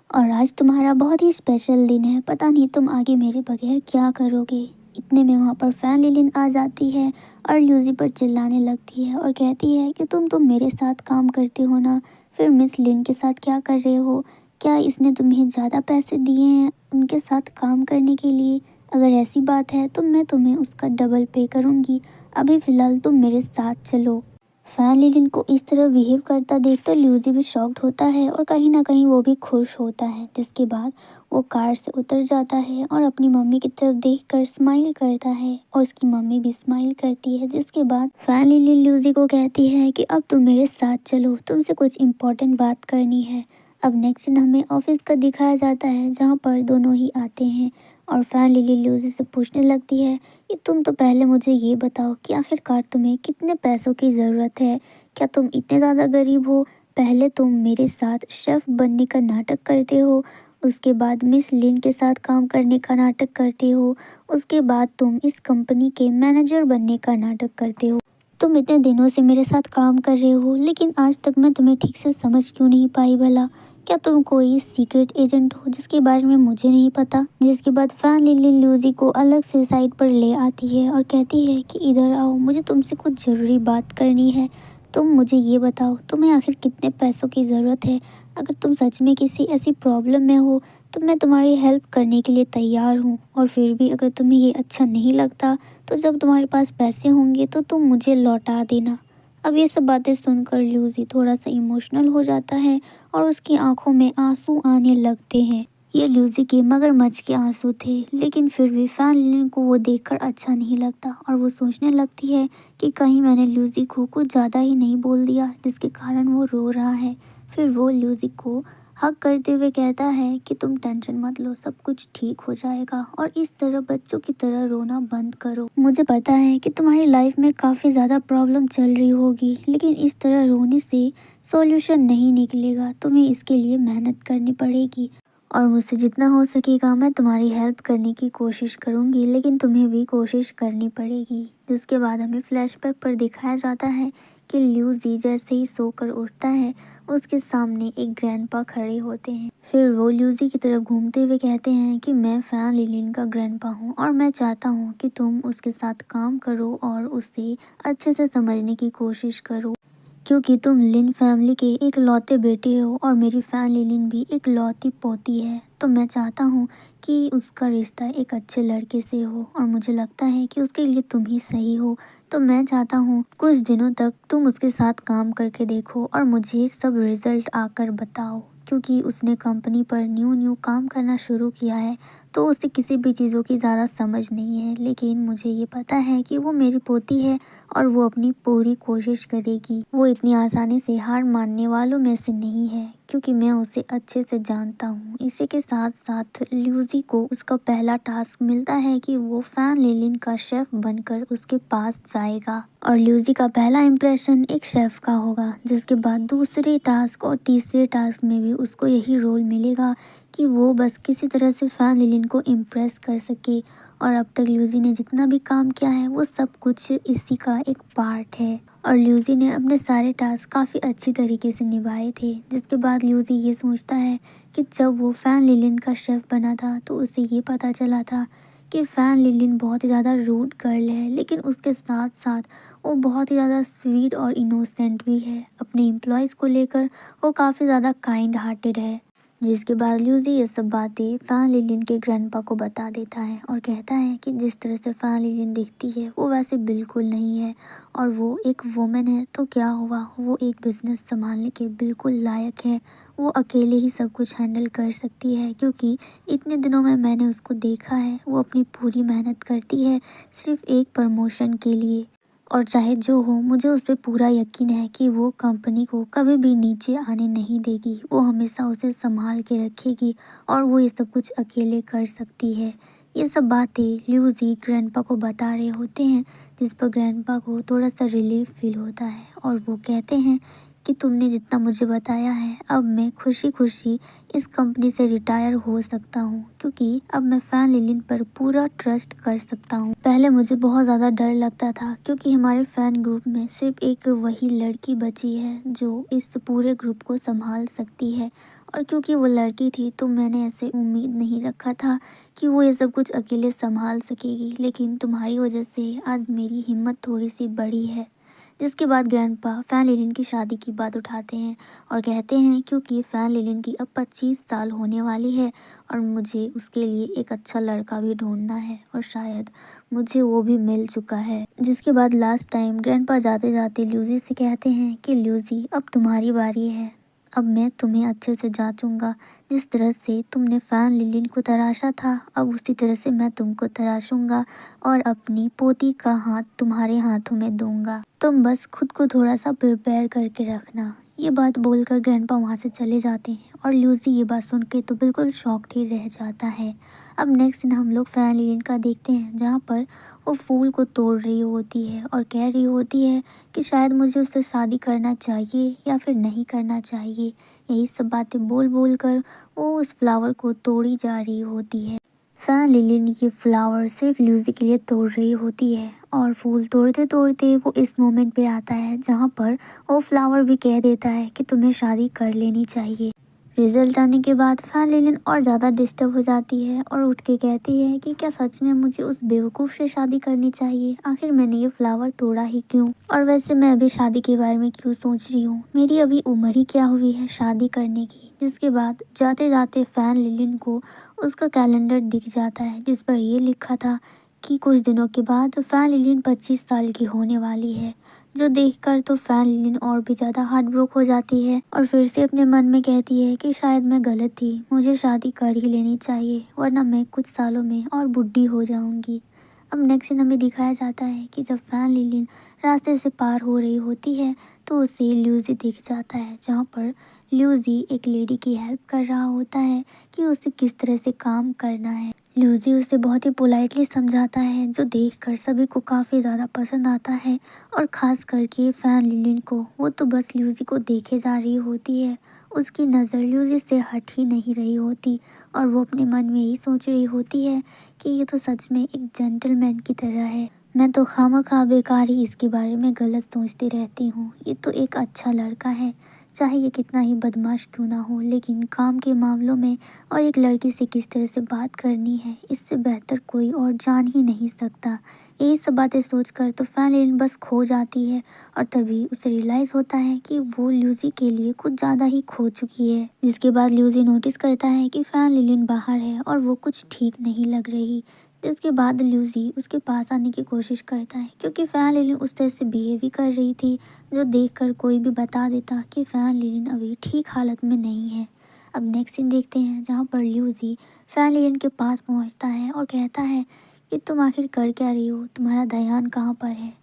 A: और आज तुम्हारा बहुत ही स्पेशल दिन है, पता नहीं तुम आगे मेरे बगैर क्या करोगे। इतने में वहाँ पर फैन लिलिन आ जाती है और ल्यूसी पर चिल्लाने लगती है और कहती है कि तुम मेरे साथ काम करते हो ना, फिर मिस लिन के साथ क्या कर रहे हो? क्या इसने तुम्हें ज़्यादा पैसे दिए हैं उनके साथ काम करने के लिए? अगर ऐसी बात है तो मैं तुम्हें उसका डबल पे करूँगी। अभी फ़िलहाल तुम मेरे साथ चलो। फैन लिलिन को इस तरह बिहेव करता देख कर ल्यूसी भी शॉक्ड होता है और कहीं ना कहीं वो भी खुश होता है। जिसके बाद वो कार से उतर जाता है और अपनी मम्मी की तरफ देखकर स्माइल करता है और उसकी मम्मी भी स्माइल करती है। जिसके बाद फैन लिलिन ल्यूसी को कहती है कि अब तुम मेरे साथ चलो, तुमसे कुछ इम्पोर्टेंट बात करनी है। अब नेक्स्ट सीन हमें ऑफिस का दिखाया जाता है जहाँ पर दोनों ही आते हैं और फैन लिलिन ल्यूसी से पूछने लगती है कि तुम तो पहले मुझे ये बताओ कि आखिरकार तुम्हें कितने पैसों की ज़रूरत है? क्या तुम इतने ज़्यादा गरीब हो? पहले तुम मेरे साथ शेफ़ बनने का नाटक करते हो, उसके बाद मिस लिन के साथ काम करने का नाटक करते हो, उसके बाद तुम इस कंपनी के मैनेजर बनने का नाटक करते हो। तुम इतने दिनों से मेरे साथ काम कर रहे हो लेकिन आज तक मैं तुम्हें ठीक से समझ क्यों नहीं पाई भला? क्या तुम कोई सीक्रेट एजेंट हो जिसके बारे में मुझे नहीं पता? जिसके बाद फैन लिलिन ल्यूसी को अलग से साइड पर ले आती है और कहती है कि इधर आओ, मुझे तुमसे कुछ ज़रूरी बात करनी है। तुम मुझे ये बताओ तुम्हें आखिर कितने पैसों की ज़रूरत है? अगर तुम सच में किसी ऐसी प्रॉब्लम में हो तो मैं तुम्हारी हेल्प करने के लिए तैयार हूँ, और फिर भी अगर तुम्हें ये अच्छा नहीं लगता तो जब तुम्हारे पास पैसे होंगे तो तुम मुझे लौटा देना। अब ये सब बातें सुनकर ल्यूसी थोड़ा सा इमोशनल हो जाता है और उसकी आंखों में आंसू आने लगते हैं। ये ल्यूसी के मगरमच्छ के आंसू थे, लेकिन फिर भी फैन लिलिन को वो देखकर अच्छा नहीं लगता और वो सोचने लगती है कि कहीं मैंने ल्यूसी को कुछ ज़्यादा ही नहीं बोल दिया जिसके कारण वो रो रहा है। फिर वो ल्यूसी को हग करते हुए कहता है कि तुम टेंशन मत लो, सब कुछ ठीक हो जाएगा और इस तरह बच्चों की तरह रोना बंद करो। मुझे पता है कि तुम्हारी लाइफ में काफ़ी ज़्यादा प्रॉब्लम चल रही होगी, लेकिन इस तरह रोने से सॉल्यूशन नहीं निकलेगा, तुम्हें इसके लिए मेहनत करनी पड़ेगी और मुझसे जितना हो सकेगा मैं तुम्हारी हेल्प करने की कोशिश करूँगी, लेकिन तुम्हें भी कोशिश करनी पड़ेगी। जिसके बाद हमें फ्लैशबैक पर दिखाया जाता है कि ल्यूसी जैसे ही सोकर उठता है उसके सामने एक ग्रैंडपा खड़े होते हैं। फिर वो ल्यूसी की तरफ घूमते हुए कहते हैं कि मैं फैन लिलिन का ग्रैंडपा हूँ और मैं चाहता हूँ कि तुम उसके साथ काम करो और उसे अच्छे से समझने की कोशिश करो, क्योंकि तुम लिन फैमिली के एक लौते बेटे हो और मेरी फैन लिलिन भी एक लौती पोती है। तो मैं चाहता हूँ कि उसका रिश्ता एक अच्छे लड़के से हो और मुझे लगता है कि उसके लिए तुम ही सही हो। तो मैं चाहता हूँ कुछ दिनों तक तुम उसके साथ काम करके देखो और मुझे सब रिजल्ट आकर बताओ, क्योंकि उसने कंपनी पर न्यू काम करना शुरू किया है तो उसे किसी भी चीज़ों की ज़्यादा समझ नहीं है, लेकिन मुझे ये पता है कि वो मेरी पोती है और वो अपनी पूरी कोशिश करेगी। वो इतनी आसानी से हार मानने वालों में से नहीं है, क्योंकि मैं उसे अच्छे से जानता हूँ। इसी के साथ साथ ल्यूसी को उसका पहला टास्क मिलता है कि वो फैन लिलिन का शेफ बनकर उसके पास जाएगा और ल्यूसी का पहला इम्प्रेशन एक शेफ का होगा। जिसके बाद दूसरे टास्क और तीसरे टास्क में भी उसको यही रोल मिलेगा कि वो बस किसी तरह से फैन लिलिन को इम्प्रेस कर सके। और अब तक ल्यूसी ने जितना भी काम किया है वो सब कुछ इसी का एक पार्ट है और ल्यूसी ने अपने सारे टास्क काफ़ी अच्छी तरीके से निभाए थे। जिसके बाद ल्यूसी ये सोचता है कि जब वो फैन लिलिन का शेफ़ बना था तो उसे ये पता चला था कि फैन लिलिन बहुत ही ज़्यादा रूड गर्ल है, लेकिन उसके साथ साथ वो बहुत ही ज़्यादा स्वीट और इनोसेंट भी है। अपने एम्प्लॉयज़ को लेकर वो काफ़ी ज़्यादा काइंड हार्टेड है। जिसके बाद ल्यूसी ये सब बातें फैन लिलिन के ग्रैंडपा को बता देता है और कहता है कि जिस तरह से फैन लिलिन दिखती है वो वैसे बिल्कुल नहीं है और वो एक वुमेन है तो क्या हुआ, वो एक बिजनेस संभालने के बिल्कुल लायक है। वो अकेले ही सब कुछ हैंडल कर सकती है, क्योंकि इतने दिनों में मैंने उसको देखा है वो अपनी पूरी मेहनत करती है सिर्फ एक प्रमोशन के लिए। और चाहे जो हो, मुझे उस पे पूरा यकीन है कि वो कंपनी को कभी भी नीचे आने नहीं देगी। वो हमेशा उसे संभाल के रखेगी और वो ये सब कुछ अकेले कर सकती है। ये सब बातें ल्यूसी ग्रैंडपा को बता रहे होते हैं, जिस पर ग्रैंडपा को थोड़ा सा रिलीफ फील होता है और वो कहते हैं कि तुमने जितना मुझे बताया है, अब मैं खुशी खुशी इस कंपनी से रिटायर हो सकता हूँ, क्योंकि अब मैं फैन लिलिन पर पूरा ट्रस्ट कर सकता हूँ। पहले मुझे बहुत ज़्यादा डर लगता था, क्योंकि हमारे फैन ग्रुप में सिर्फ एक वही लड़की बची है जो इस पूरे ग्रुप को संभाल सकती है। और क्योंकि वो लड़की थी तो मैंने ऐसे उम्मीद नहीं रखा था कि वो ये सब कुछ अकेले संभाल सकेगी, लेकिन तुम्हारी वजह से आज मेरी हिम्मत थोड़ी सी बढ़ी है। जिसके बाद ग्रैंडपा फैन लिलिन की शादी की बात उठाते हैं और कहते हैं क्योंकि फैन लिलिन की अब 25 साल होने वाली है और मुझे उसके लिए एक अच्छा लड़का भी ढूंढना है और शायद मुझे वो भी मिल चुका है। जिसके बाद लास्ट टाइम ग्रैंडपा जाते जाते ल्यूसी से कहते हैं कि ल्यूसी, अब तुम्हारी बारी है। अब मैं तुम्हें अच्छे से जांचूंगा। जिस तरह से तुमने फैन लिलिन को तराशा था, अब उसी तरह से मैं तुमको तराशूंगा और अपनी पोती का हाथ तुम्हारे हाथों में दूंगा। तुम बस खुद को थोड़ा सा प्रिपेयर करके रखना। ये बात बोलकर ग्रैंडपा वहाँ से चले जाते हैं और ल्यूसी ये बात सुन के तो बिल्कुल शॉक्ड ही रह जाता है। अब नेक्स्ट दिन हम लोग फैन लिलिन का देखते हैं, जहाँ पर वो फूल को तोड़ रही होती है और कह रही होती है कि शायद मुझे उससे शादी करना चाहिए या फिर नहीं करना चाहिए। यही सब बातें बोल बोल कर वो उस फ्लावर को तोड़ी जा रही होती है। फैन लिलिन ये फ्लावर सिर्फ ल्यूसी के लिए तोड़ रही होती है और फूल तोड़ते तोड़ते वो इस मोमेंट पे आता है जहाँ पर वो फ्लावर भी कह देता है कि तुम्हें शादी कर लेनी चाहिए। रिजल्ट आने के बाद फैन लिलिन और ज़्यादा डिस्टर्ब हो जाती है और उठ के कहती है कि क्या सच में मुझे उस बेवकूफ़ से शादी करनी चाहिए? आखिर मैंने ये फ्लावर तोड़ा ही क्यों? और वैसे मैं अभी शादी के बारे में क्यों सोच रही हूँ? मेरी अभी उम्र ही क्या हुई है शादी करने की? जिसके बाद जाते जाते फैन लिलिन को उसका कैलेंडर दिख जाता है, जिस पर ये लिखा था कि कुछ दिनों के बाद फैन लिलिन 25 साल की होने वाली है। जो देखकर तो फैन लिलिन और भी ज़्यादा हार्ट ब्रोक हो जाती है और फिर से अपने मन में कहती है कि शायद मैं गलत थी, मुझे शादी कर ही लेनी चाहिए, वरना मैं कुछ सालों में और बुढ़ी हो जाऊंगी। अब नेक्स्ट सीन हमें दिखाया जाता है कि जब फैन लिलिन रास्ते से पार हो रही होती है तो उसे ल्यूजी दिख जाता है, जहाँ पर ल्यूजी एक लेडी की हेल्प कर रहा होता है कि उसे किस तरह से काम करना है। ल्यूजी उसे बहुत ही पोलाइटली समझाता है, जो देखकर सभी को काफ़ी ज़्यादा पसंद आता है और ख़ास करके फैन लिलिन को। वो तो बस ल्यूजी को देखे जा रही होती है, उसकी नज़र ल्यूजी से हट ही नहीं रही होती और वो अपने मन में यही सोच रही होती है कि ये तो सच में एक जेंटलमैन की तरह है। मैं तो खामखा बेकार ही इसके बारे में गलत सोचती रहती हूँ। ये तो एक अच्छा लड़का है, चाहे ये कितना ही बदमाश क्यों ना हो, लेकिन काम के मामलों में और एक लड़की से किस तरह से बात करनी है, इससे बेहतर कोई और जान ही नहीं सकता। यही सब बातें सोचकर तो फैन लिलिन बस खो जाती है और तभी उसे रियलाइज़ होता है कि वो ल्यूजी के लिए कुछ ज़्यादा ही खो चुकी है। जिसके बाद ल्यूजी नोटिस करता है कि फैन लिलिन बाहर है और वो कुछ ठीक नहीं लग रही। जिसके बाद ल्यूजी उसके पास आने की कोशिश करता है, क्योंकि फैन लिलिन उस तरह से बिहेव भी कर रही थी जो देखकर कोई भी बता देता कि फैन लिलिन अभी ठीक हालत में नहीं है। अब नेक्स्ट सीन देखते हैं, जहाँ पर ल्यूजी फैन लिलिन के पास पहुँचता है और कहता है कि तुम आखिर कर क्या रही हो, तुम्हारा ध्यान कहाँ पर है,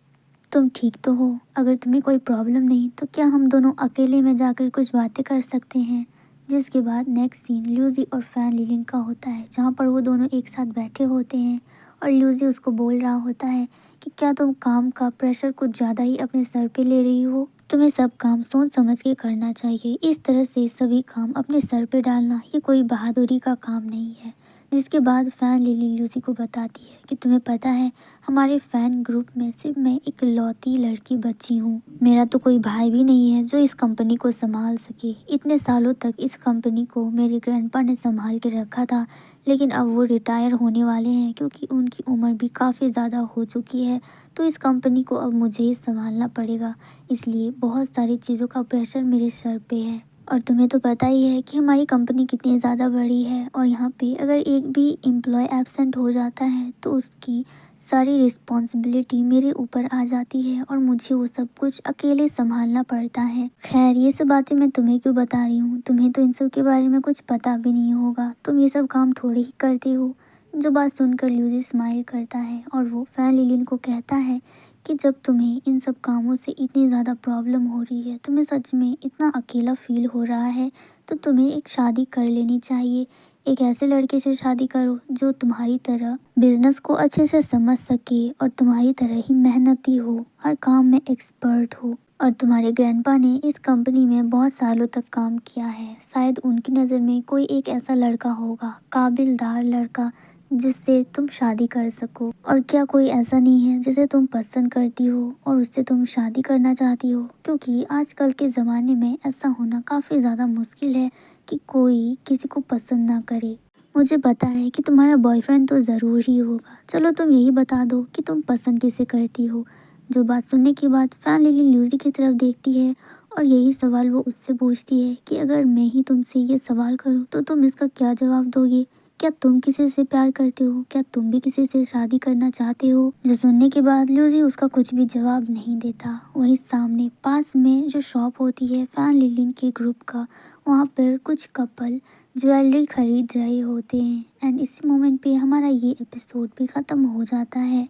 A: तुम ठीक तो हो? अगर तुम्हें कोई प्रॉब्लम नहीं तो क्या हम दोनों अकेले में जाकर कुछ बातें कर सकते हैं? जिसके बाद नेक्स्ट सीन ल्यूजी और फैन लिलिन का होता है, जहाँ पर वो दोनों एक साथ बैठे होते हैं और ल्यूजी उसको बोल रहा होता है कि क्या तुम काम का प्रेशर कुछ ज़्यादा ही अपने सर पे ले रही हो? तुम्हें सब काम सोच समझ के करना चाहिए। इस तरह से सभी काम अपने सर पे डालना ये कोई बहादुरी का काम नहीं है। जिसके बाद फैन लिलिन ल्यूसी को बताती है कि तुम्हें पता है, हमारे फैन ग्रुप में सिर्फ मैं इकलौती लड़की बची हूँ। मेरा तो कोई भाई भी नहीं है जो इस कंपनी को संभाल सके। इतने सालों तक इस कंपनी को मेरे ग्रैंडपा ने संभाल के रखा था, लेकिन अब वो रिटायर होने वाले हैं क्योंकि उनकी उम्र भी काफ़ी ज़्यादा हो चुकी है। तो इस कंपनी को अब मुझे ही संभालना पड़ेगा, इसलिए बहुत सारी चीज़ों का प्रेशर मेरे सर पे है। और तुम्हें तो पता ही है कि हमारी कंपनी कितनी ज़्यादा बड़ी है और यहाँ पे अगर एक भी एम्प्लॉय एब्सेंट हो जाता है तो उसकी सारी रिस्पॉन्सिबिलिटी मेरे ऊपर आ जाती है और मुझे वो सब कुछ अकेले संभालना पड़ता है। खैर, ये सब बातें मैं तुम्हें क्यों बता रही हूँ, तुम्हें तो इन सब के बारे में कुछ पता भी नहीं होगा, तुम ये सब काम थोड़े ही करते हो। जो बात सुनकर ल्यूजी स्माइल करता है और वो फैन लिलिन को कहता है कि जब तुम्हें इन सब कामों से इतनी ज़्यादा प्रॉब्लम हो रही है, तुम्हें सच में इतना अकेला फील हो रहा है, तो तुम्हें एक शादी कर लेनी चाहिए। एक ऐसे लड़के से शादी करो जो तुम्हारी तरह बिजनेस को अच्छे से समझ सके और तुम्हारी तरह ही मेहनती हो, हर काम में एक्सपर्ट हो। और तुम्हारे ग्रैंडपा ने इस कंपनी में बहुत सालों तक काम किया है, शायद उनकी नज़र में कोई एक ऐसा लड़का होगा, काबिलदार लड़का, जिससे तुम शादी कर सको। और क्या कोई ऐसा नहीं है जिसे तुम पसंद करती हो और उससे तुम शादी करना चाहती हो? क्योंकि आजकल के ज़माने में ऐसा होना काफ़ी ज़्यादा मुश्किल है कि कोई किसी को पसंद ना करे। मुझे पता है कि तुम्हारा बॉयफ्रेंड तो ज़रूर ही होगा, चलो तुम यही बता दो कि तुम पसंद किसे करती हो। जो बात सुनने के बाद फैन लिली ल्यूसी की तरफ देखती है और यही सवाल वो उससे पूछती है कि अगर मैं ही तुमसे ये सवाल करूँ तो तुम इसका क्या जवाब दोगे? क्या तुम किसी से प्यार करते हो? क्या तुम भी किसी से शादी करना चाहते हो? जो सुनने के बाद ल्यूसी उसका कुछ भी जवाब नहीं देता। वहीं सामने पास में जो शॉप होती है फैन लिलिन के ग्रुप का, वहाँ पर कुछ कपल ज्वेलरी खरीद रहे होते हैं। एंड इसी मोमेंट पे हमारा ये एपिसोड भी ख़त्म हो जाता है।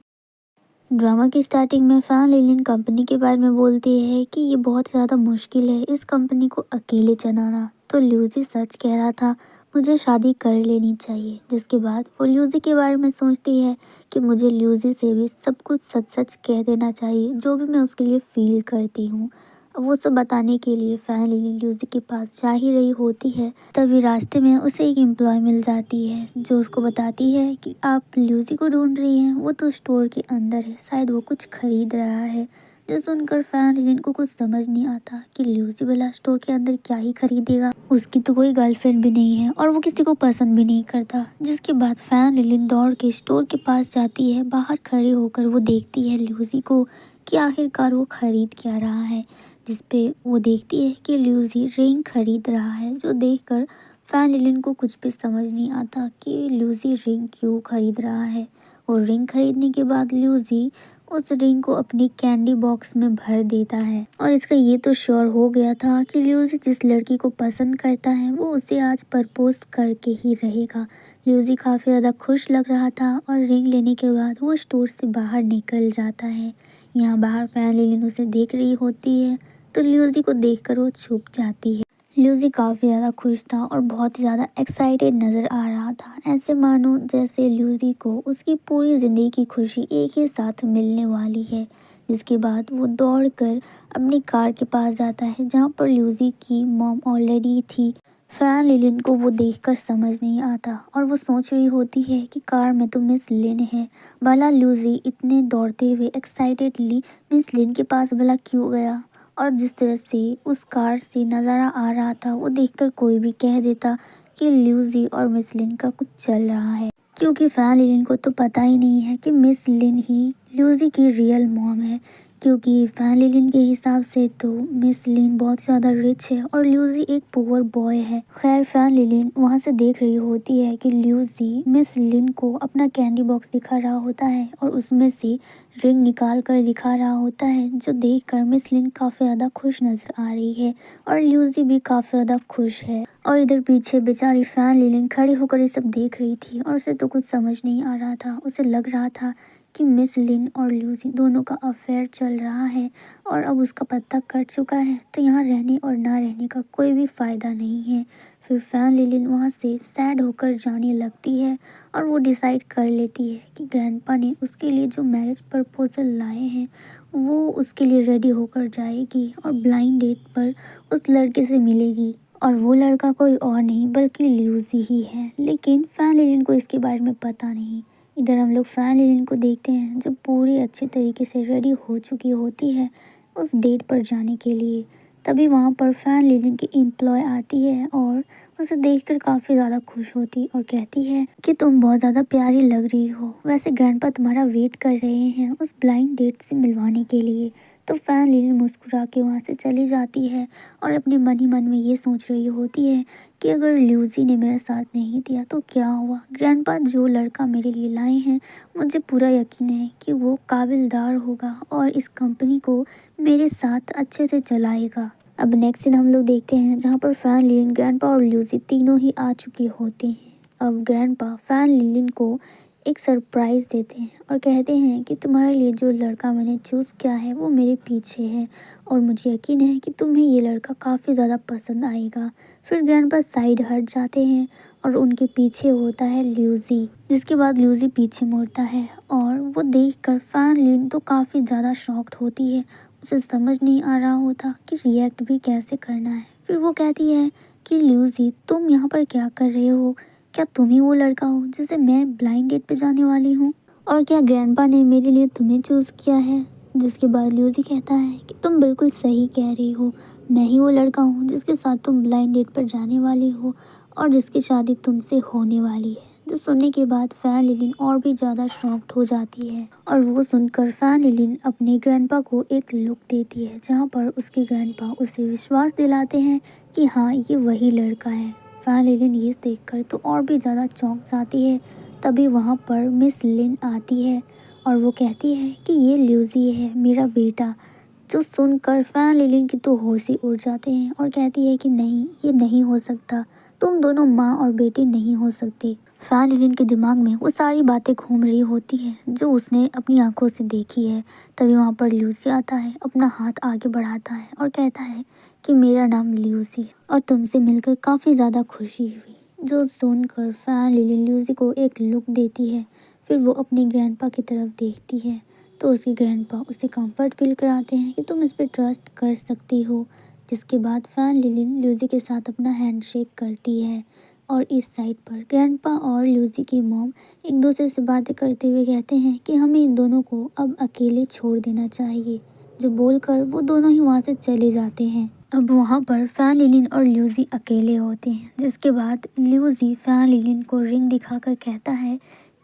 A: ड्रामा की स्टार्टिंग में फैन लिलिन कंपनी के बारे में बोलती है कि ये बहुत ज़्यादा मुश्किल है इस कंपनी को अकेले चलाना, तो ल्यूसी सच कह रहा था, मुझे शादी कर लेनी चाहिए। जिसके बाद वो ल्यूसी के बारे में सोचती है कि मुझे ल्यूसी से भी सब कुछ सच सच कह देना चाहिए, जो भी मैं उसके लिए फील करती हूँ। अब वो सब बताने के लिए फैन लिलिन ल्यूसी के पास जा ही रही होती है, तभी रास्ते में उसे एक एम्प्लॉय मिल जाती है जो उसको बताती है कि आप ल्यूसी को ढूंढ रही हैं, वो तो स्टोर के अंदर है, शायद वो कुछ खरीद रहा है। जो सुनकर फैन लिलिन को कुछ समझ नहीं आता कि ल्यूसी भला स्टोर के अंदर क्या ही खरीदेगा, उसकी तो कोई गर्लफ्रेंड भी नहीं है और वो किसी को पसंद भी नहीं करता। जिसके बाद फैन लिलिन दौड़ के स्टोर के पास जाती है, बाहर खड़े होकर वो देखती है ल्यूसी को कि आखिरकार वो खरीद क्या रहा है। जिसपे वो देखती है कि ल्यूसी रिंग खरीद रहा है, जो देखकर फैन लिलिन को कुछ भी समझ नहीं आता कि ल्यूसी रिंग क्यों खरीद रहा है। और रिंग खरीदने के बाद ल्यूसी उस रिंग को अपनी कैंडी बॉक्स में भर देता है और इसका ये तो श्योर हो गया था कि ल्यूसी जिस लड़की को पसंद करता है वो उसे आज प्रपोज करके ही रहेगा। ल्यूसी काफ़ी ज़्यादा खुश लग रहा था और रिंग लेने के बाद वो स्टोर से बाहर निकल जाता है। यहाँ बाहर फैन लिलिन उसे देख रही होती है, तो ल्यूसी को देखकर वो छुप जाती है। ल्यूसी काफ़ी ज़्यादा खुश था और बहुत ही ज़्यादा एक्साइटेड नज़र आ रहा था, ऐसे मानो जैसे ल्यूसी को उसकी पूरी ज़िंदगी की खुशी एक ही साथ मिलने वाली है। जिसके बाद वो दौड़कर अपनी कार के पास जाता है जहाँ पर ल्यूसी की मॉम ऑलरेडी थी। फैन लिलिन को वो देखकर समझ नहीं आता और वो सोच रही होती है कि कार में तो मिस लिन है, भला ल्यूसी इतने दौड़ते हुए एक्साइटेडली मिस लिन के पास भला क्यों गया। और जिस तरह से उस कार से नज़ारा आ रहा था वो देखकर कोई भी कह देता कि ल्यूसी और मिस लिन का कुछ चल रहा है, क्योंकि फैन लिन को तो पता ही नहीं है कि मिस लिन ही ल्यूसी की रियल मॉम है। क्योंकि फैन लिलिन के हिसाब से तो मिस लिन बहुत ज़्यादा रिच है और ल्यूसी एक पुअर बॉय है। खैर फैन लिलिन वहाँ से देख रही होती है कि ल्यूसी मिस लिन को अपना कैंडी बॉक्स दिखा रहा होता है और उसमें से रिंग निकाल कर दिखा रहा होता है, जो देखकर मिस लिन काफ़ी ज़्यादा खुश नज़र आ रही है और ल्यूसी भी काफ़ी ज़्यादा खुश है। और इधर पीछे बेचारी फैन लिलिन खड़ी होकर ये सब देख रही थी और उसे तो कुछ समझ नहीं आ रहा था। उसे लग रहा था कि मिस लिन और ल्यूसी दोनों का अफेयर चल रहा है और अब उसका पत्ता कट चुका है, तो यहाँ रहने और ना रहने का कोई भी फ़ायदा नहीं है। फिर फैन लिलिन वहाँ से सैड होकर जाने लगती है और वो डिसाइड कर लेती है कि ग्रैंडपा ने उसके लिए जो मैरिज प्रपोजल लाए हैं वो उसके लिए रेडी होकर जाएगी और ब्लाइंड डेट पर उस लड़के से मिलेगी। और वो लड़का कोई और नहीं बल्कि ल्यूसी ही है, लेकिन फैन लिलिन को इसके बारे में पता नहीं। इधर हम लोग फैन लिलिन को देखते हैं जो पूरी अच्छे तरीके से रेडी हो चुकी होती है उस डेट पर जाने के लिए। तभी वहाँ पर फैन लिलिन की एम्प्लॉय आती है और उसे देखकर काफ़ी ज़्यादा खुश होती और कहती है कि तुम बहुत ज़्यादा प्यारी लग रही हो, वैसे ग्रैंडपा तुम्हारा वेट कर रहे हैं उस ब्लाइंड डेट से मिलवाने के लिए। तो फैन लिलिन मुस्कुरा के वहाँ से चली जाती है और अपने मन ही मन में ये सोच रही होती है कि अगर ल्यूसी ने मेरा साथ नहीं दिया तो क्या हुआ, ग्रैंडपा जो लड़का मेरे लिए लाए हैं मुझे पूरा यकीन है कि वो काबिलदार होगा और इस कंपनी को मेरे साथ अच्छे से चलाएगा। अब नेक्स्ट सीन हम लोग देखते हैं जहाँ पर फैन लिलिन, ग्रैंडपा और ल्यूसी तीनों ही आ चुके होते हैं। अब ग्रैंडपा फैन लिलिन को एक सरप्राइज़ देते हैं और कहते हैं कि तुम्हारे लिए जो लड़का मैंने चूज़ किया है वो मेरे पीछे है और मुझे यकीन है कि तुम्हें ये लड़का काफ़ी ज़्यादा पसंद आएगा। फिर ग्रैंडपा साइड हट जाते हैं और उनके पीछे होता है ल्यूसी, जिसके बाद ल्यूसी पीछे मुड़ता है और वो देखकर फैन लिन तो काफ़ी ज़्यादा शॉक्ड होती है। उसे समझ नहीं आ रहा होता कि रिएक्ट भी कैसे करना है। फिर वो कहती है कि ल्यूसी, तुम यहाँ पर क्या कर रहे हो? क्या तुम ही वो लड़का हो जिसे मैं ब्लाइंड डेट पे जाने वाली हूँ? और क्या ग्रैंडपा ने मेरे लिए तुम्हें चूज़ किया है? जिसके बाद ल्यूसी कहता है कि तुम बिल्कुल सही कह रही हो, मैं ही वो लड़का हूँ जिसके साथ तुम ब्लाइंड डेट पर जाने वाली हो और जिसकी शादी तुमसे होने वाली है। जो सुनने के बाद फैन लिलिन और भी ज़्यादा शॉक्ड हो जाती है और वो सुनकर फैन लिलिन अपने ग्रैंडपा को एक लुक देती है जहाँ पर उसके ग्रैंडपा उसे विश्वास दिलाते हैं कि हाँ, ये वही लड़का है। फैन लिलिन ये देखकर तो और भी ज़्यादा चौंक जाती है। तभी वहाँ पर मिस लिन आती है और वो कहती है कि ये ल्यूसी है, मेरा बेटा। जो सुनकर फैन लिलिन की तो होश ही उड़ जाते हैं और कहती है कि नहीं, ये नहीं हो सकता, तुम दोनों माँ और बेटे नहीं हो सकते। फैन लिलिन के दिमाग में वो सारी बातें घूम रही होती है जो उसने अपनी आंखों से देखी है। तभी वहाँ पर ल्यूसी आता है, अपना हाथ आगे बढ़ाता है और कहता है कि मेरा नाम ल्यूसी है और तुमसे मिलकर काफ़ी ज़्यादा खुशी हुई। जो सुनकर फैन लिलिन ल्यूसी को एक लुक देती है। फिर वो अपने ग्रैंडपा की तरफ देखती है तो उसके ग्रैंडपा उसे कंफर्ट फील कराते हैं कि तुम इस पर ट्रस्ट कर सकती हो। जिसके बाद फैन लिलिन ल्यूसी के साथ अपना हैंडशेक करती है और इस साइड पर ग्रैंडपा और ल्यूसी की मॉम एक दूसरे से बातें करते हुए कहते हैं कि हमें इन दोनों को अब अकेले छोड़ देना चाहिए। जो बोलकर वो दोनों ही वहाँ से चले जाते हैं। अब वहाँ पर फैन लिलिन और ल्यूसी अकेले होते हैं। जिसके बाद ल्यूसी फैन लिलिन को रिंग दिखाकर कहता है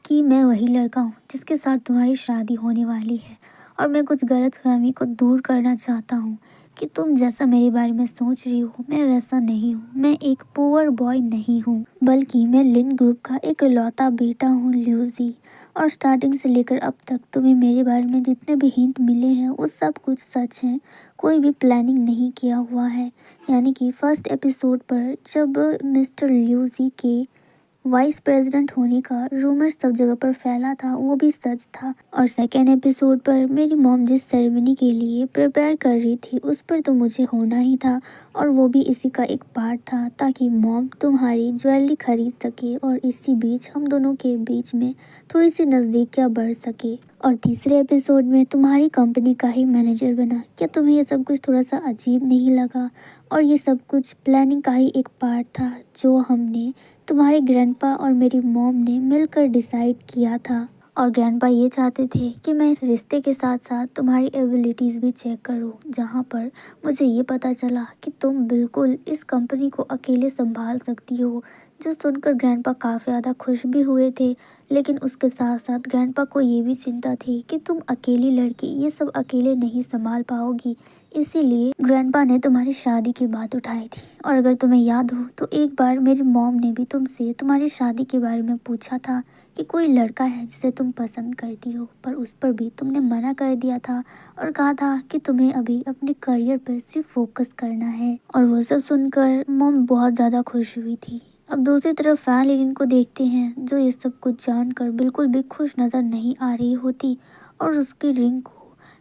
A: कि मैं वही लड़का हूँ जिसके साथ तुम्हारी शादी होने वाली है और मैं कुछ गलतफहमी को दूर करना चाहता हूँ कि तुम जैसा मेरे बारे में सोच रही हो मैं वैसा नहीं हूँ। मैं एक पुअर बॉय नहीं हूँ, बल्कि मैं लिन ग्रुप का एक इकलौता बेटा हूँ ल्यूसी। और स्टार्टिंग से लेकर अब तक तुम्हें मेरे बारे में जितने भी हिंट मिले हैं वो सब कुछ सच हैं, कोई भी प्लानिंग नहीं किया हुआ है। यानी कि फर्स्ट एपिसोड पर जब मिस्टर ल्यूसी के वाइस प्रेसिडेंट होने का रूमर सब जगह पर फैला था वो भी सच था। और सेकेंड एपिसोड पर मेरी मॉम जिस सेरेमनी के लिए प्रिपेयर कर रही थी उस पर तो मुझे होना ही था और वो भी इसी का एक पार्ट था ताकि मॉम तुम्हारी ज्वेलरी खरीद सके और इसी बीच हम दोनों के बीच में थोड़ी सी नज़दीकियाँ बढ़ सके। और तीसरे एपिसोड में तुम्हारी कंपनी का ही मैनेजर बना। क्या तुम्हें ये सब कुछ थोड़ा सा अजीब नहीं लगा? और ये सब कुछ प्लानिंग का ही एक पार्ट था जो हमने तुम्हारे ग्रैंडपा और मेरी मॉम ने मिलकर डिसाइड किया था। और ग्रैंडपा ये चाहते थे कि मैं इस रिश्ते के साथ साथ तुम्हारी एबिलिटीज़ भी चेक करूं, जहां पर मुझे ये पता चला कि तुम बिल्कुल इस कंपनी को अकेले संभाल सकती हो। जो सुनकर ग्रैंडपा काफ़ी ज़्यादा खुश भी हुए थे, लेकिन उसके साथ साथ ग्रैंडपा को ये भी चिंता थी कि तुम अकेली लड़की ये सब अकेले नहीं संभाल पाओगी। इसीलिए ग्रैंडपा ने तुम्हारी शादी की बात उठाई थी। और अगर तुम्हें याद हो तो एक बार मेरी मॉम ने भी तुमसे तुम्हारी शादी के बारे में पूछा था कि कोई लड़का है जिसे तुम पसंद करती हो, पर उस पर भी तुमने मना कर दिया था और कहा था कि तुम्हें अभी अपने करियर पर सिर्फ फोकस करना है। और वो सब सुनकर मॉम बहुत ज़्यादा खुश हुई थी। अब दूसरी तरफ फैन लिलिन को देखते हैं जो ये सब कुछ जानकर बिल्कुल भी खुश नज़र नहीं आ रही होती और उसकी रिंग को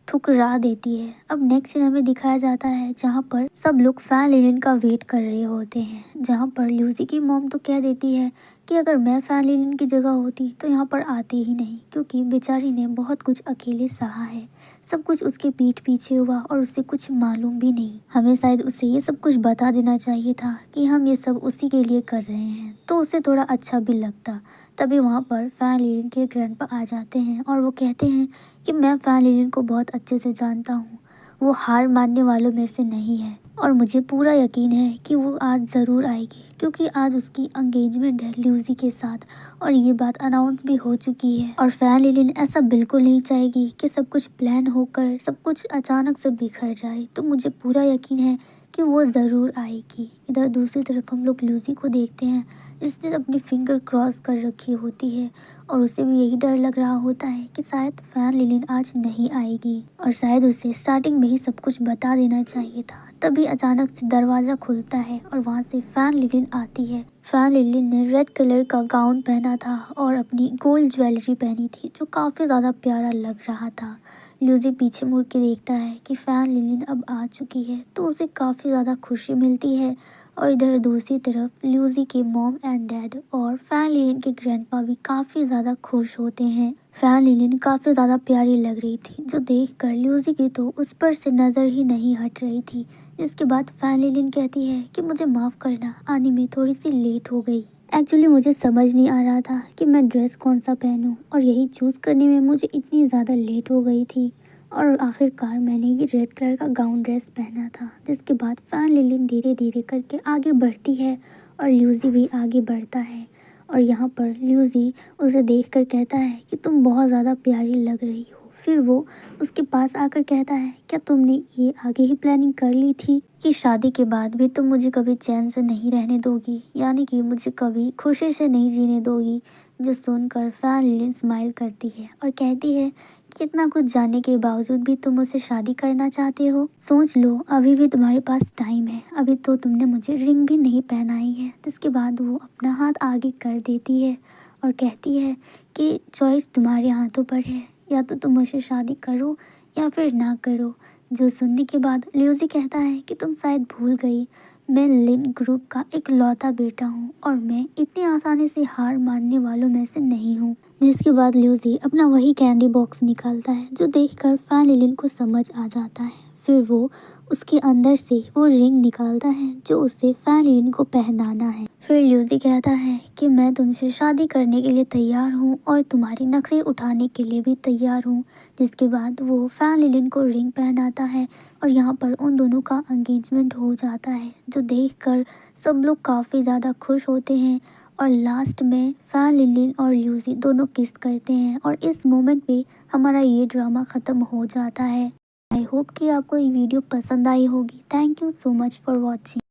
A: ठुकरा देती है। अब नेक्स्ट सीन हमें दिखाया जाता है जहाँ पर सब लोग फैन लिलिन का वेट कर रहे होते हैं, जहाँ पर ल्यूसी की मॉम तो कह देती है कि अगर मैं फैन लिलिन की जगह होती तो यहाँ पर आती ही नहीं, क्योंकि बेचारी ने बहुत कुछ अकेले सहा है। सब कुछ उसके पीठ पीछे हुआ और उसे कुछ मालूम भी नहीं। हमें शायद उसे ये सब कुछ बता देना चाहिए था कि हम ये सब उसी के लिए कर रहे हैं, तो उसे थोड़ा अच्छा भी लगता। तभी वहाँ पर फैन लिलिन के ग्रैंडपा आ जाते हैं और वो कहते हैं कि मैं फैन लिलिन को बहुत अच्छे से जानता हूँ, वो हार मानने वालों में से नहीं है और मुझे पूरा यकीन है कि वो आज ज़रूर आएगी, क्योंकि आज उसकी एंगेजमेंट है ल्यूसी के साथ और ये बात अनाउंस भी हो चुकी है। और फैन लिलिन ऐसा बिल्कुल नहीं चाहेगी कि सब कुछ प्लान होकर सब कुछ अचानक से बिखर जाए। तो मुझे पूरा यकीन है कि वो ज़रूर आएगी। इधर दूसरी तरफ हम लोग ल्यूसी को देखते हैं, जिसने अपनी फिंगर क्रॉस कर रखी होती है और उसे भी यही डर लग रहा होता है कि शायद फैन लिलिन आज नहीं आएगी और शायद उसे स्टार्टिंग में ही सब कुछ बता देना चाहिए था। तभी अचानक से दरवाज़ा खुलता है और वहाँ से फैन लिलिन आती है। फैन लिलिन ने रेड कलर का गाउन पहना था और अपनी गोल्ड ज्वेलरी पहनी थी, जो काफ़ी ज़्यादा प्यारा लग रहा था। ल्यूसी पीछे मुड़ के देखता है कि फैन लिलिन अब आ चुकी है, तो उसे काफ़ी ज़्यादा खुशी मिलती है। और इधर दूसरी तरफ ल्यूसी के मॉम एंड डैड और फैन लिलिन के ग्रैंडपा भी काफ़ी ज़्यादा खुश होते हैं। फैन लिलिन काफ़ी ज़्यादा प्यारी लग रही थी, जो देखकर ल्यूसी की तो उस पर से नज़र ही नहीं हट रही थी। इसके बाद फैन लिलिन कहती है कि मुझे माफ़ करना, आने में थोड़ी सी लेट हो गई। एक्चुअली मुझे समझ नहीं आ रहा था कि मैं ड्रेस कौन सा पहनूं और यही चूज़ करने में मुझे इतनी ज़्यादा लेट हो गई थी और आखिरकार मैंने ये रेड कलर का गाउन ड्रेस पहना था। जिसके बाद फैन लिलिन धीरे धीरे करके आगे बढ़ती है और ल्यूसी भी आगे बढ़ता है और यहाँ पर ल्यूसी उसे देखकर कहता है कि तुम बहुत ज़्यादा प्यारी लग रही हो। फिर वो उसके पास आकर कहता है, क्या तुमने ये आगे ही प्लानिंग कर ली थी कि शादी के बाद भी तुम मुझे कभी चैन से नहीं रहने दोगी, यानी कि मुझे कभी खुशी से नहीं जीने दोगी। जो सुनकर फैन लिलिन स्माइल करती है और कहती है, कितना कुछ जानने के बावजूद भी तुम मुझसे शादी करना चाहते हो। सोच लो, अभी भी तुम्हारे पास टाइम है, अभी तो तुमने मुझे रिंग भी नहीं पहनाई है। इसके बाद वो अपना हाथ आगे कर देती है और कहती है कि चॉइस तुम्हारे हाथों पर है, या तो तुम मुझसे शादी करो या फिर ना करो। जो सुनने के बाद ल्यूसी कहता है कि तुम शायद भूल गई, मैं लिन ग्रुप का एक लौता बेटा हूँ और मैं इतनी आसानी से हार मानने वालों में से नहीं हूँ। जिसके बाद ल्यूसी अपना वही कैंडी बॉक्स निकालता है, जो देखकर फैन लिलिन को समझ आ जाता है। फिर वो उसके अंदर से वो रिंग निकालता है, जो उसे फैन लिलिन को पहनाना है। फिर ल्यूसी कहता है कि मैं तुमसे शादी करने के लिए तैयार हूँ और तुम्हारी नखरे उठाने के लिए भी तैयार हूँ। जिसके बाद वो फैन लिलिन को रिंग पहनाता है और यहाँ पर उन दोनों का एंगेजमेंट हो जाता है, जो देखकर सब लोग काफ़ी ज़्यादा खुश होते हैं। और लास्ट में फैन लिलिन और ल्यूसी दोनों किस करते हैं और इस मोमेंट पे हमारा ये ड्रामा ख़त्म हो जाता है। आई होप कि आपको ये वीडियो पसंद आई होगी। Thank you so much for watching.